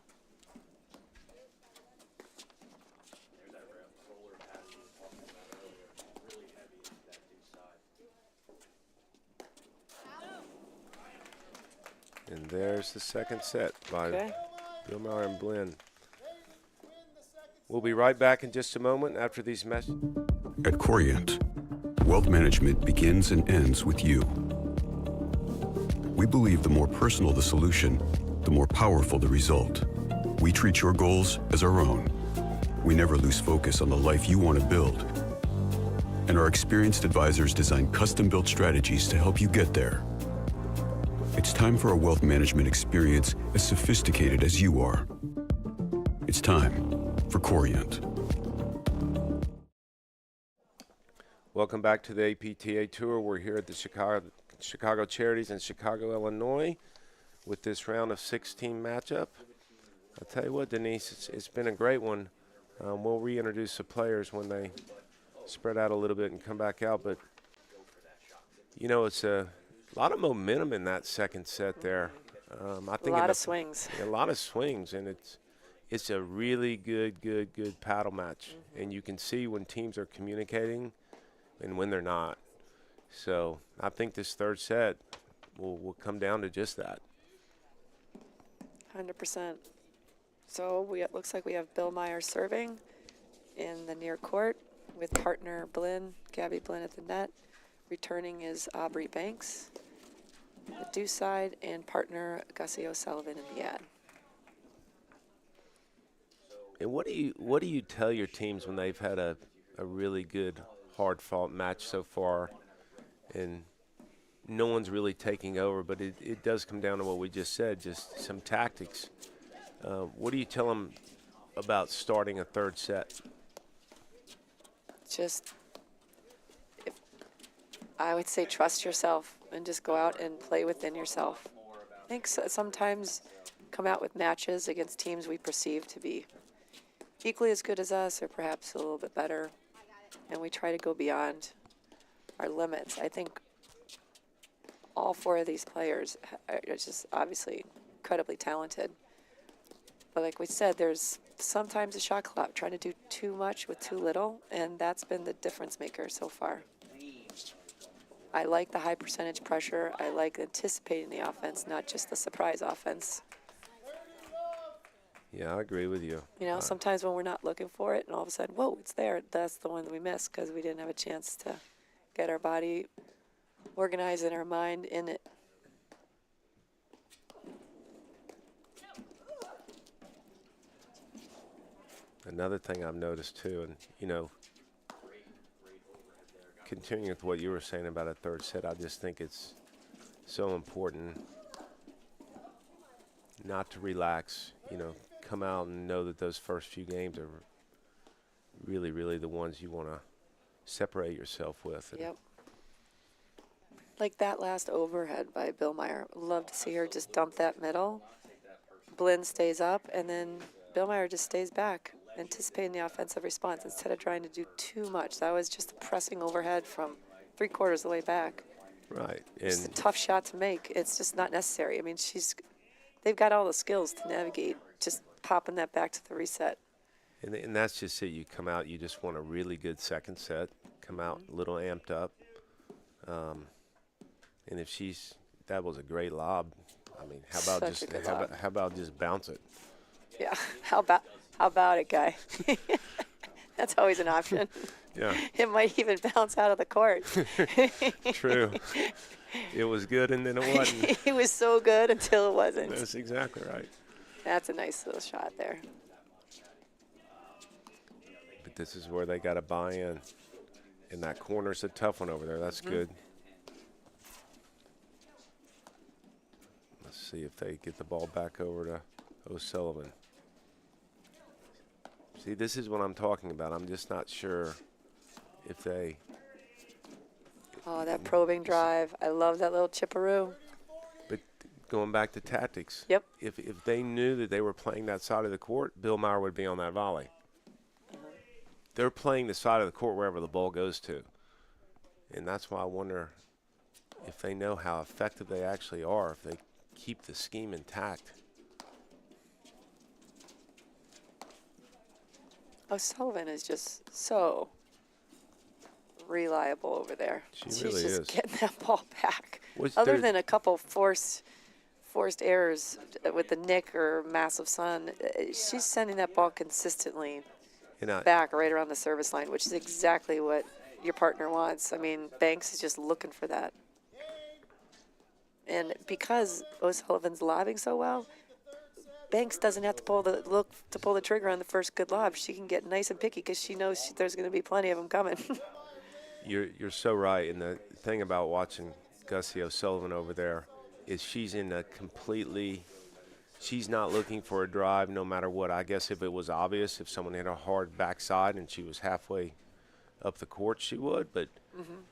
There's that roller pass you were talking about earlier. Really heavy into that deuce side. And there's the second set by Okay. Bill Meyer and Blinn. We'll be right back in just a moment after these messages. At Corient, wealth management begins and ends with you. We believe the more personal the solution, the more powerful the result. We treat your goals as our own. We never lose focus on the life you want to build. And our experienced advisors design custom-built strategies to help you get there. It's time for a wealth management experience as sophisticated as you are. It's time for Corient. Welcome back to the APTA Tour. We're here at the Chicago Charities in Chicago, Illinois, with this round of 16 matchup. I'll tell you what, Denise, it's been a great one. We'll reintroduce the players when they spread out a little bit and come back out. But, you know, it's a lot of momentum in that second set there. I think A lot of swings. A lot of swings, and it's a really good paddle match. And you can see when teams are communicating and when they're not. So I think this third set will come down to just that. 100%. So it looks like we have Bill Meyer serving in the near court with partner Blinn, Gabby Blinn at the net. Returning is Aubrey Banks, the deuce side, and partner Gussie O'Sullivan in the ad. And what do you tell your teams when they've had a really good, hard-fought match so far, and no one's really taking over, but it does come down to what we just said, just some tactics. What do you tell them about starting a third set? I would say trust yourself and just go out and play within yourself. I think sometimes come out with matches against teams we perceive to be equally as good as us or perhaps a little bit better. and we try to go beyond our limits. I think all 4 of these players are just obviously incredibly talented. But like we said, there's sometimes a shot clock, trying to do too much with too little, and that's been the difference maker so far. I like the high percentage pressure. I like anticipating the offense, not just the surprise offense. Yeah, I agree with you. You know, sometimes when we're not looking for it and all of a sudden, whoa, it's there, that's the one that we missed because we didn't have a chance to get our body organized and our mind in it. Another thing I've noticed too, and you know, continuing with what you were saying about a third set, I just think it's so important not to relax. You know, come out and know that those first few games are really, really the ones you want to separate yourself with. And Yep. Like that last overhead by Bill Meyer. Love to see her just dump that middle. Blinn stays up, and then Bill Meyer just stays back, anticipating the offensive response instead of trying to do too much. That was just a pressing overhead from 3/4 of the way back. Right, It's a and tough shot to make. It's just not necessary. I mean, they've got all the skills to navigate just popping that back to the reset. and that's just it. You come out, you just want a really good second set. Come out a little amped up. And if that was a great lob. I mean, how about just bounce it? Yeah. How about it, guy? That's always an option. Yeah, It might even bounce out of the court. true. It was good, and then it wasn't. It was so good until it wasn't. That's exactly right. That's a nice little shot there. But this is where they got to buy in. And that corner's a tough one over there. That's good. Let's see if they get the ball back over to O'Sullivan. See, this is what I'm talking about. I'm just not sure if they. Oh, that probing drive. I love that little chipperoo. But going back to tactics. Yep. If they knew that they were playing that side of the court, Bill Meyer would be on that volley. They're playing the side of the court wherever the ball goes to. And that's why I wonder if they know how effective they actually are, if they keep the scheme intact. O'Sullivan is just so reliable over there. She She's really just is. getting that ball back. Other Other than a couple forced errors with the nick or massive sun, she's sending that ball consistently back right around the service line, which is exactly what your partner wants. I mean, Banks is just looking for that. And because O'Sullivan's lobbing so well, Banks doesn't have to pull the trigger on the first good lob. She can get nice and picky because she knows there's going to be plenty of them coming. You're so right. And the thing about watching Gussie O'Sullivan over there is she's not looking for a drive no matter what. I guess if it was obvious, if someone had a hard backside and she was halfway up the court, she would. But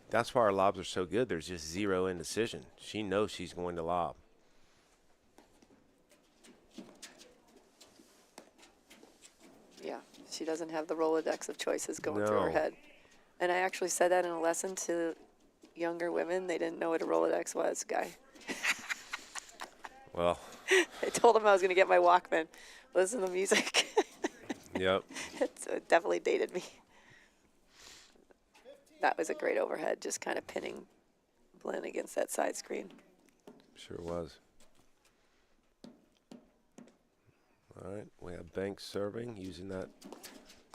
that's why our lobs are so good. There's just zero indecision. She knows she's going to lob. Yeah, she doesn't have the Rolodex of choices going through No. her head. And I actually said that in a lesson to younger women. They didn't know what a Rolodex was, guy. Well, I told them I was going to get my Walkman, listen to music. yep. So it definitely dated me. That was a great overhead, just kind of pinning Blinn against that side screen. Sure was. All right, we have Banks serving, using that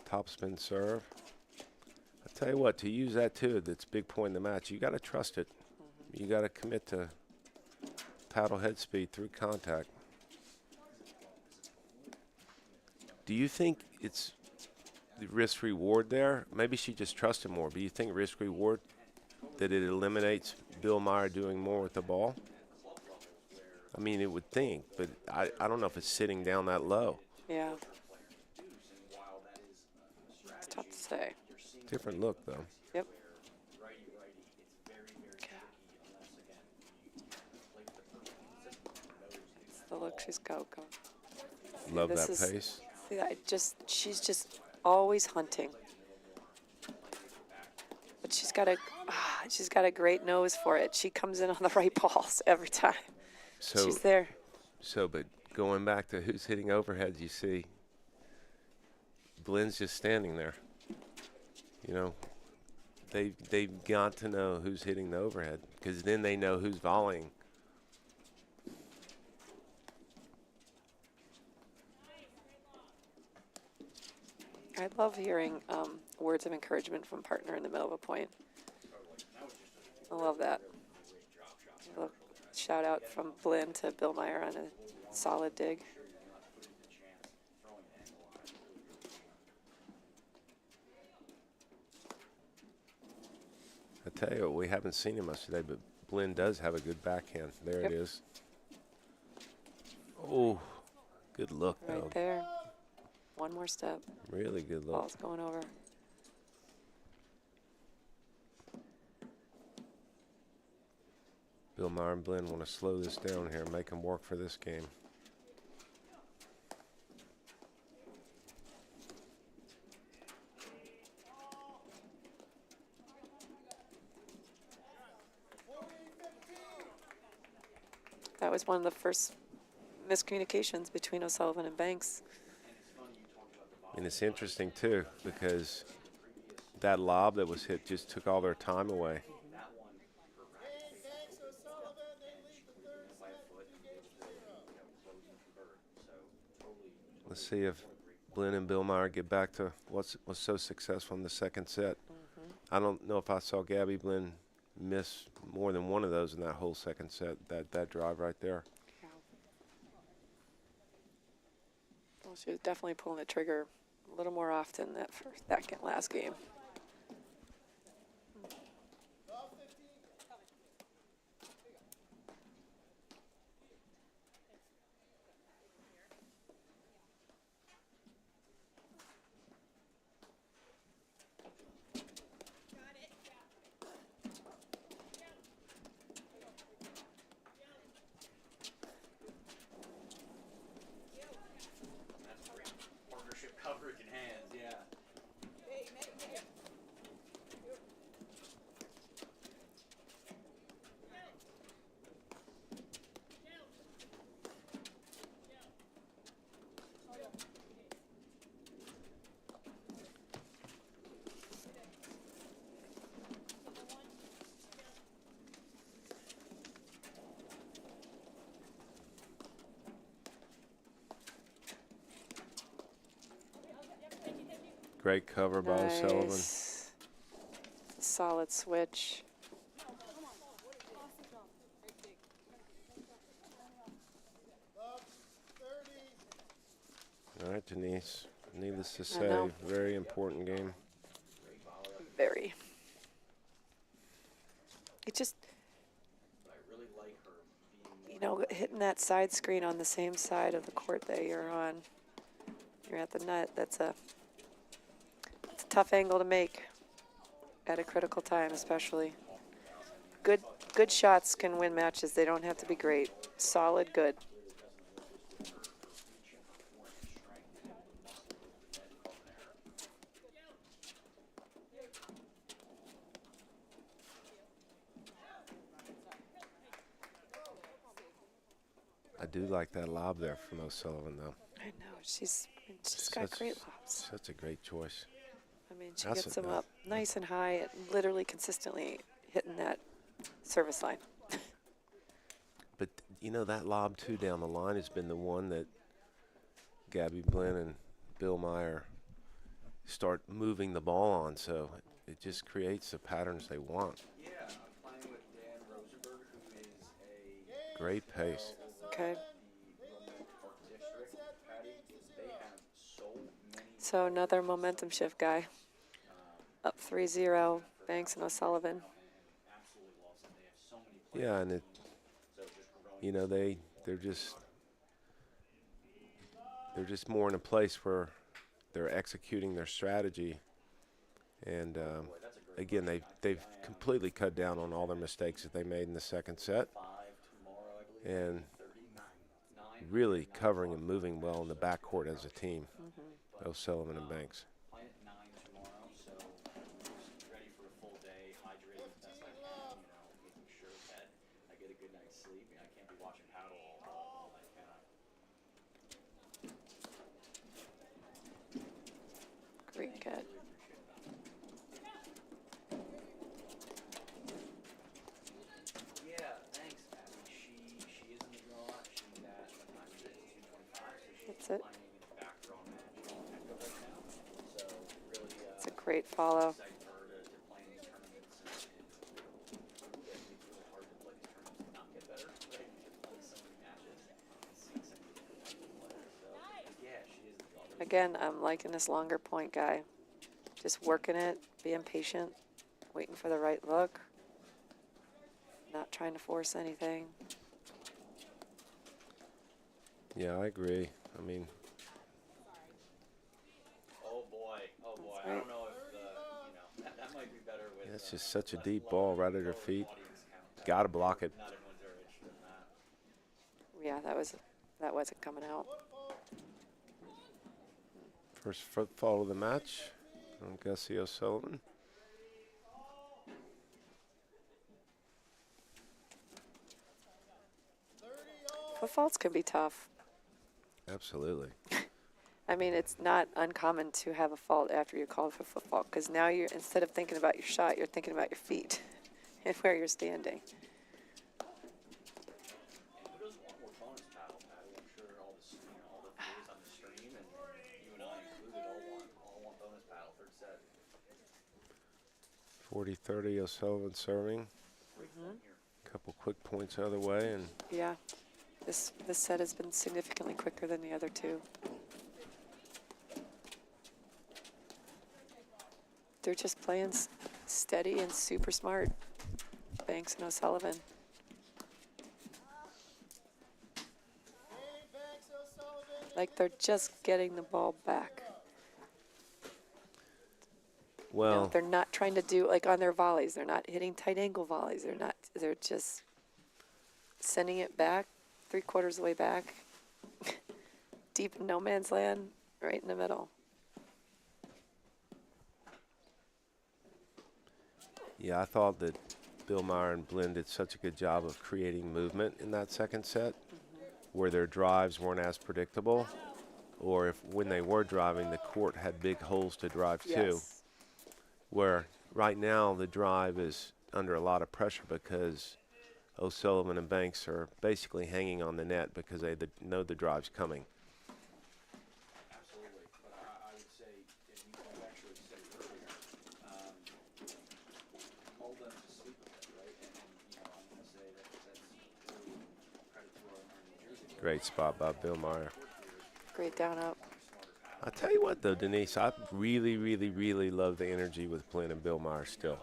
topspin serve. I tell you what, to use that too, that's a big point in the match. You got to trust it. You got to commit to paddle head speed through contact. Do you think it's the risk reward there? Maybe she just trusted more. But you think risk reward that it eliminates Bill Meyer doing more with the ball? I mean, it would think, but I don't know if it's sitting down that low. Yeah. It's tough to say. Different look, though. Yep. It's the look she's got going. Love This that is- pace. See, she's just always hunting. But she's got a great nose for it. She comes in on the right balls every time. So, She's there. but going back to who's hitting overheads, you see Blenn's just standing there. You know, they've got to know who's hitting the overhead, because then they know who's volleying. I love hearing words of encouragement from partner in the middle of a point. I love that. Look, shout out from Blinn to Bill Meyer on a solid dig. I tell you what, we haven't seen him much today, but Blinn does have a good backhand. There Yep. it is. Oh, good look, though. Right there. One more step. Really good look. Ball's going over. Bill Meyer and Blinn want to slow this down here, make him work for this game. That was one of the first miscommunications between O'Sullivan and Banks. And it's interesting, too, because that lob that was hit just took all their time away. Let's see if Blinn and Bill Meyer get back to was so successful in the second set. I don't know if I saw Gabby Blinn miss more than one of those in that whole second set, that drive right there. Well, she was definitely pulling the trigger a little more often that last game. Partnership coverage in hands, yeah. Great cover by O'Sullivan. Nice. Solid switch. All right, Denise. Needless to I say, know. very important game. Very. It just, you know, hitting that side screen on the same side of the court that you're on, you're at the net, that's a tough angle to make at a critical time, especially. Good shots can win matches. They don't have to be great. Solid, good. I do like that lob there from O'Sullivan, though. I know. She's got great lobs. Such a great choice. I mean, she That's gets a- them up nice and high, and literally consistently hitting that service line. But, you know, that lob, too, down the line has been the one that Gabby Blinn and Bill Meyer start moving the ball on, so it just creates the patterns they want. Yeah, I'm playing with Dan Rosenberg, who is a Great pace. Okay. Park District, Patty. They have so many. So another momentum shift guy. Up 3-0, Banks and O'Sullivan. Absolutely lost them. They have so many. Yeah, and it, So just growing. you know, they're just more in a place where they're executing their strategy, and again, they've completely cut down on all their mistakes that they made in the second set, and really covering and moving well in the backcourt as a team. O'Sullivan and Banks. Playing at 9 tomorrow, so just ready for a full day. watching paddle all night, can I? Great catch. Really appreciate that. Yeah, thanks, Abby. She is in the draw. She's at, what time is it? 2:25, so she's That's it. playing in the back draw match in Echo right now. So really It's a great follow. excited for her to play in these tournaments and get it's really hard to play these tournaments and not get better, right? You get to play so many matches and see some of these different players. So yeah, she is the draw. Really Again, I'm liking this longer point guy. Just working it, being patient, waiting for the right look, not trying to force anything. Yeah, I agree. I mean, Oh boy, oh boy. I right. don't know if that might be better with. yeah, it's just such a deep ball lower- right at her lower feet. audience count. Got to block it. Not everyone's very interested in that. Yeah, that wasn't coming out. First footfall of the match from Gussie O'Sullivan. Foot faults can be tough. Absolutely. I mean, it's not uncommon to have a fault after you're called for foot fault, because now you're, instead of thinking about your shot, you're thinking about your feet and where you're standing. And who doesn't want more bonus paddle, Patty? I'm sure all the all the viewers on the stream and you and I included all want bonus paddle third set. 40-30 O'Sullivan serving. Great point here. Couple quick points the other way, and Yeah, this set has been significantly quicker than the other two. They're just playing steady and super smart, Banks and O'Sullivan. Like they're just getting the ball back. You know, well, they're not trying to do, like on their volleys, they're not hitting tight angle volleys. They're just sending it back, 3/4 of the way back, deep in no man's land, right in the middle. yeah, I thought that Bill Meyer and Blinn did such a good job of creating movement in that second set, where their drives weren't as predictable, or if when they were driving, the court had big holes to drive to. Yes. Where right now the drive is under a lot of pressure because O'Sullivan and Banks are basically hanging on the net because they know the drive's coming. Absolutely. But I would say, and you actually said it earlier, hold them to sleep a bit, right? And I'm going to say that's really credit to our New Jersey. Great spot by Bill Meyer. Great down up. I tell you what, though, Denise, I really, really, really love the energy with Blinn and Bill Meyer still.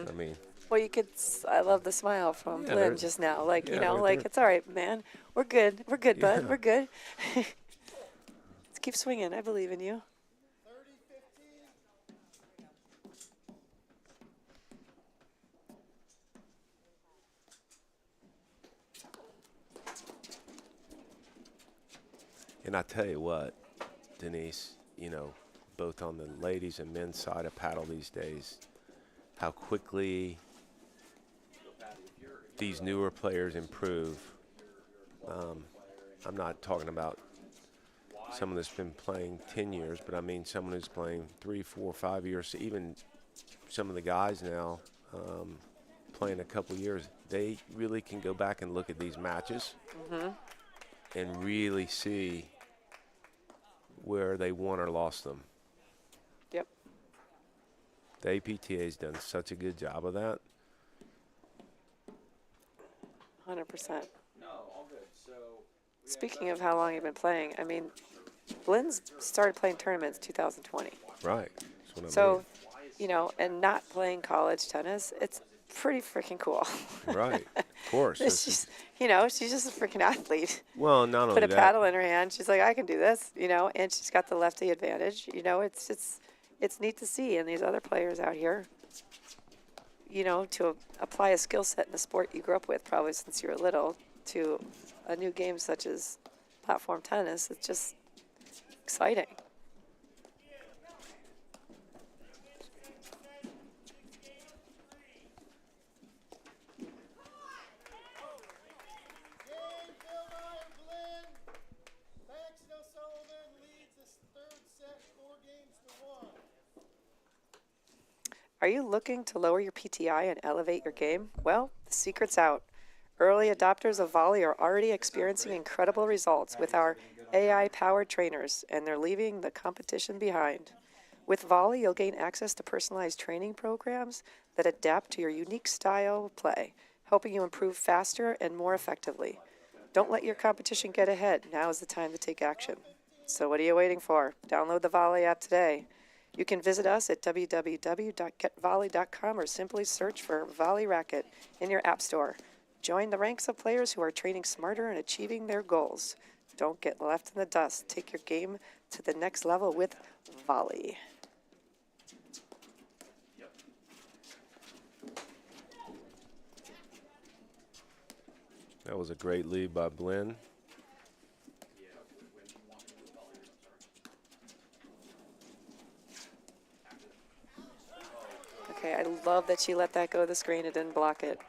I mean, Well, you could, I love the smile from Yeah, Blinn they're- just now. Like, you yeah, know, they're- like, they're- it's all right, man. We're good, bud. Yeah. We're good. Let's keep swinging. I believe in you. and I tell you what, Denise, you know, both on the ladies and men's side of paddle these days, how quickly these newer players improve. I'm not talking about someone that's been playing 10 years, but I mean someone who's playing 3, 4, 5 years. Even some of the guys now playing a couple years, they really can go back and look at these matches and really see where they won or lost them. Yep. The APTA has done such a good job of that. 100%. No, all good. So Speaking of how long you've been playing, I mean, Blinn's started playing tournaments 2020. Right. That's what I So, you know, and not playing college tennis, it's pretty freaking cool. mean. Right. Of course. It's This is- just, you know, she's just a freaking athlete. well, not Put only a that. paddle in her hand. She's like, I can do this, you know, and she's got the lefty advantage. You know, it's neat to see. And these other players out here, you know, to apply a skill set in the sport you grew up with probably since you were little to a new game such as platform tennis, it's just exciting. Are you looking to lower your PTI and elevate your game? Well, the secret's out. Early adopters of volley are already experiencing incredible results with our AI-powered trainers, and they're leaving the competition behind. With volley, you'll gain access to personalized training programs that adapt to your unique style of play, helping you improve faster and more effectively. Don't let your competition get ahead. Now is the time to take action. So what are you waiting for? Download the Volley app today. You can visit us at www.getvolley.com or simply search for Volley Racket in your app store. Join the ranks of players who are training smarter and achieving their goals. Don't get left in the dust. Take your game to the next level with Volley. That was a great lead by Blinn. Okay, I love that she let that go to the screen and didn't block it.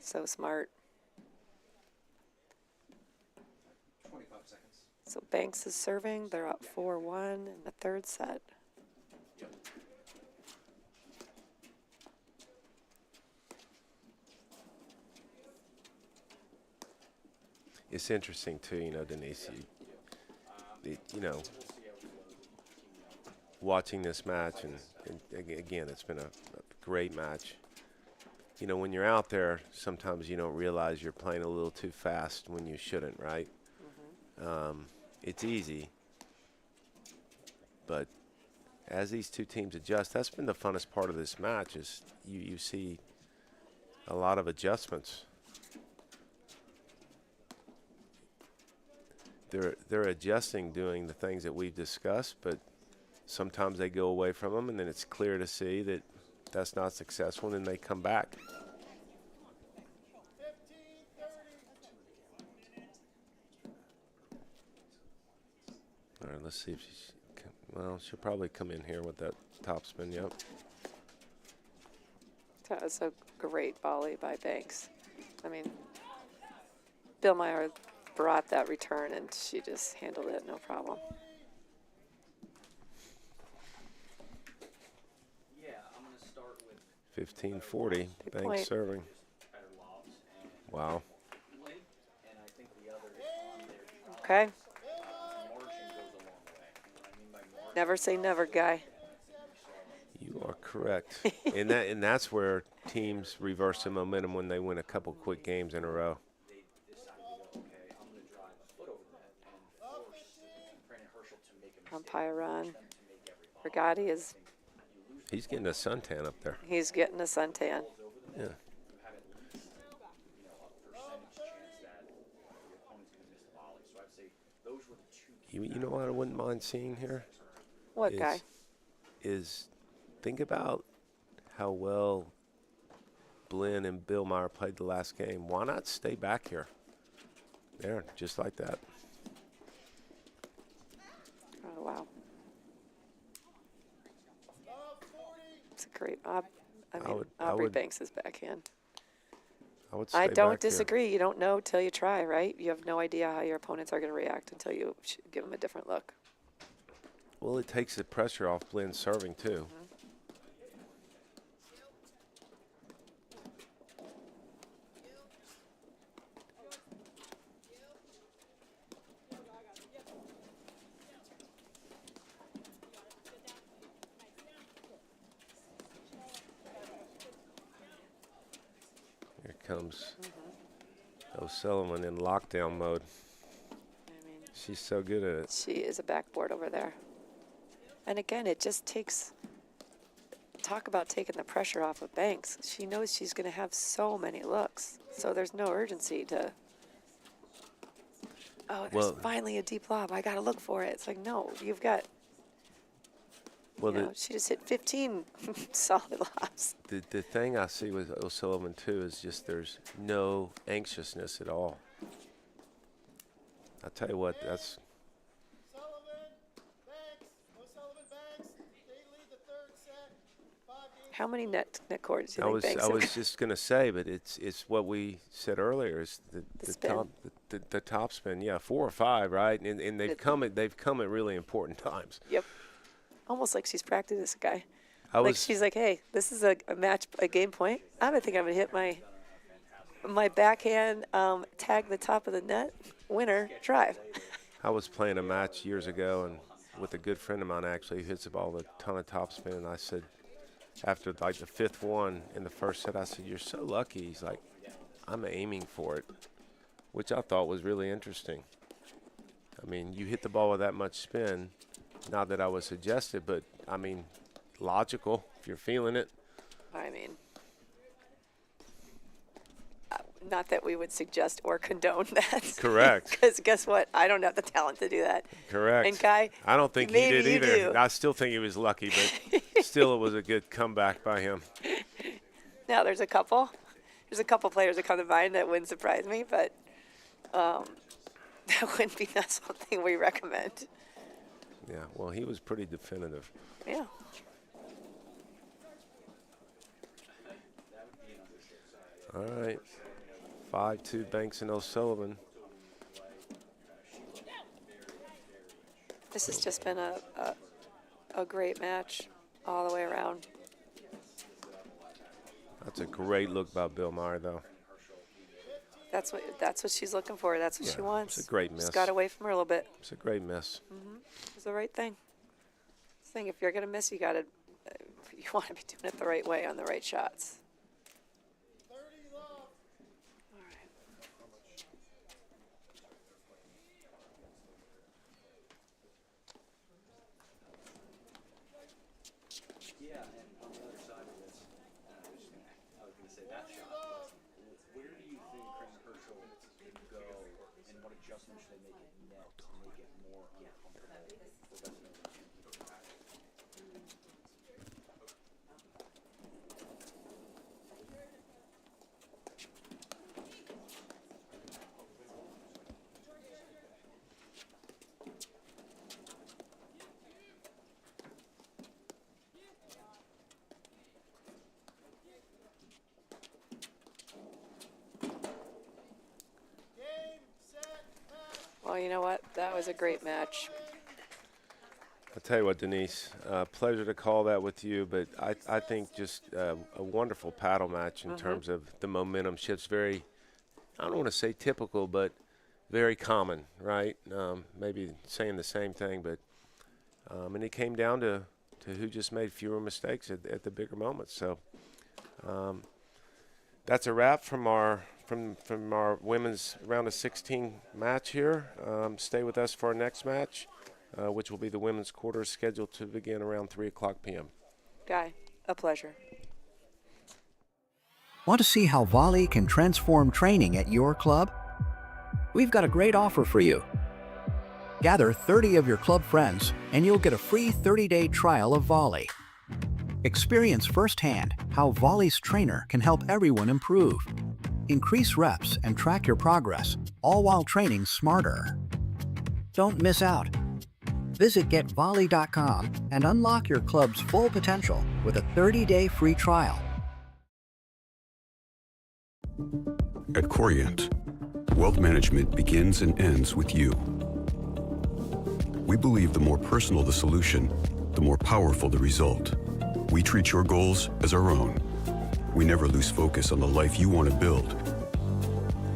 So smart. 25 seconds. So Banks is serving. They're up 4-1 in the third set. It's interesting too, you know, Denise. You know, watching this match, and again, it's been a great match. You know, when you're out there, sometimes you don't realize you're playing a little too fast when you shouldn't, right? It's easy, but as these two teams adjust, that's been the funnest part of this match. Is you see a lot of adjustments. They're adjusting, doing the things that we've discussed, but sometimes they go away from them, and then it's clear to see that that's not successful, and then they come back. All right, let's see if she's, well, she'll probably come in here with that topspin, yep. That was a great volley by Banks. I mean, Bill Meyer brought that return, and she just handled it, no problem. Yeah, I'm going to start with 15-40, Big Banks point. serving. better lobs and Wow. link, and I think the other is on their drive. Okay, Margin goes a long way. And what I mean by margin, never say never, guy. You are correct. and that's where teams reverse the momentum when they win a couple quick games in a row. they decided to go, okay, I'm going to drive a foot over that and force Brandon Herschel to make a mistake. Umpire run. Them to make every ball. Rigotti is, He's getting a suntan up there. he's getting a suntan. Yeah. You have at least, a percentage chance that your opponent's going to miss the volley. So I'd say those were the two key You know what I wouldn't mind seeing here? What is, guy? is think about how well Blinn and Bill Meyer played the last game. Why not stay back here? There, just like that. Oh, wow. It's a great, I mean, I Aubrey would- Banks' backhand. I would stay I back don't here. disagree. You don't know till you try, right? You have no idea how your opponents are going to react until you give them a different look. Well, it takes the pressure off Blinn serving, too. Here comes O'Sullivan in lockdown mode. I mean, She's so good at it. she is a backboard over there. And again, it just takes, talk about taking the pressure off of Banks. She knows she's going to have so many looks, so there's no urgency to, oh, there's Well- finally a deep lob. I got to look for it. It's like, no, you've got, Well, you know, she just hit 15 solid lobs. the thing I see with O'Sullivan, too, is just there's no anxiousness at all. I tell you what, that's How many net cords do you I think was Banks I have was just gonna say, but it's what we said earlier is the spin. top the top spin, yeah, 4 or 5, right? And they've come at really important times. Yep. Almost like she's practiced this guy. Like she's like, hey, this is a match, a game point. I think I'm gonna hit my backhand, tag the top of the net, winner, drive. I was playing a match years ago, and with a good friend of mine, actually, who hits the ball with a ton of topspin. And I said, after like the fifth one in the first set, I said, "You're so lucky." He's like, "I'm aiming for it," which I thought was really interesting. I mean, you hit the ball with that much spin. Not that I would suggest it, but I mean, logical if you're feeling it. I mean, not that we would suggest or condone that. Correct. Because guess what? I don't have the talent to do that. Correct. And Kai, I don't think he maybe did you either. do. I still think he was lucky, but still it was a good comeback by him. Now there's a couple players that come to mind that wouldn't surprise me, but that wouldn't be not something we recommend. Yeah, well, he was pretty definitive. Yeah. All right. 5-2 Banks and O'Sullivan. This has just been a great match all the way around. That's a great look by Bill Meyer, though. That's what she's looking for. That's what she wants. It's a great miss. Just got away from her a little bit. It's a great miss. It's the right thing. If you're gonna miss, you want to be doing it the right way on the right shots. Yeah, and on the other side of this, I was going to say that shot, but where do you think Craig Herschel could go, and what adjustments should they make it net to make it more uncomfortable for residents? Well, you know what? That was a great match. I'll tell you what, Denise, pleasure to call that with you, but I think just a wonderful paddle match in terms of the momentum shifts. Very, I don't want to say typical, but very common, right? Maybe saying the same thing, but and it came down to who just made fewer mistakes at the bigger moments. So that's a wrap from our women's round of 16 match here. Stay with us for our next match, which will be the women's quarters, scheduled to begin around 3:00 p.m. Guy, a pleasure. Want to see how volley can transform training at your club? We've got a great offer for you. Gather 30 of your club friends and you'll get a free 30-day trial of volley. Experience firsthand how volley's trainer can help everyone improve. Increase reps and track your progress, all while training smarter. Don't miss out. Visit getvolley.com and unlock your club's full potential with a 30-day free trial. At Corient, wealth management begins and ends with you. We believe the more personal the solution, the more powerful the result. We treat your goals as our own. We never lose focus on the life you want to build.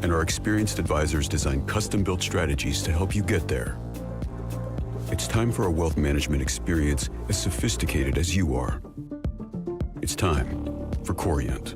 And our experienced advisors design custom-built strategies to help you get there. It's time for a wealth management experience as sophisticated as you are. It's time for Corient.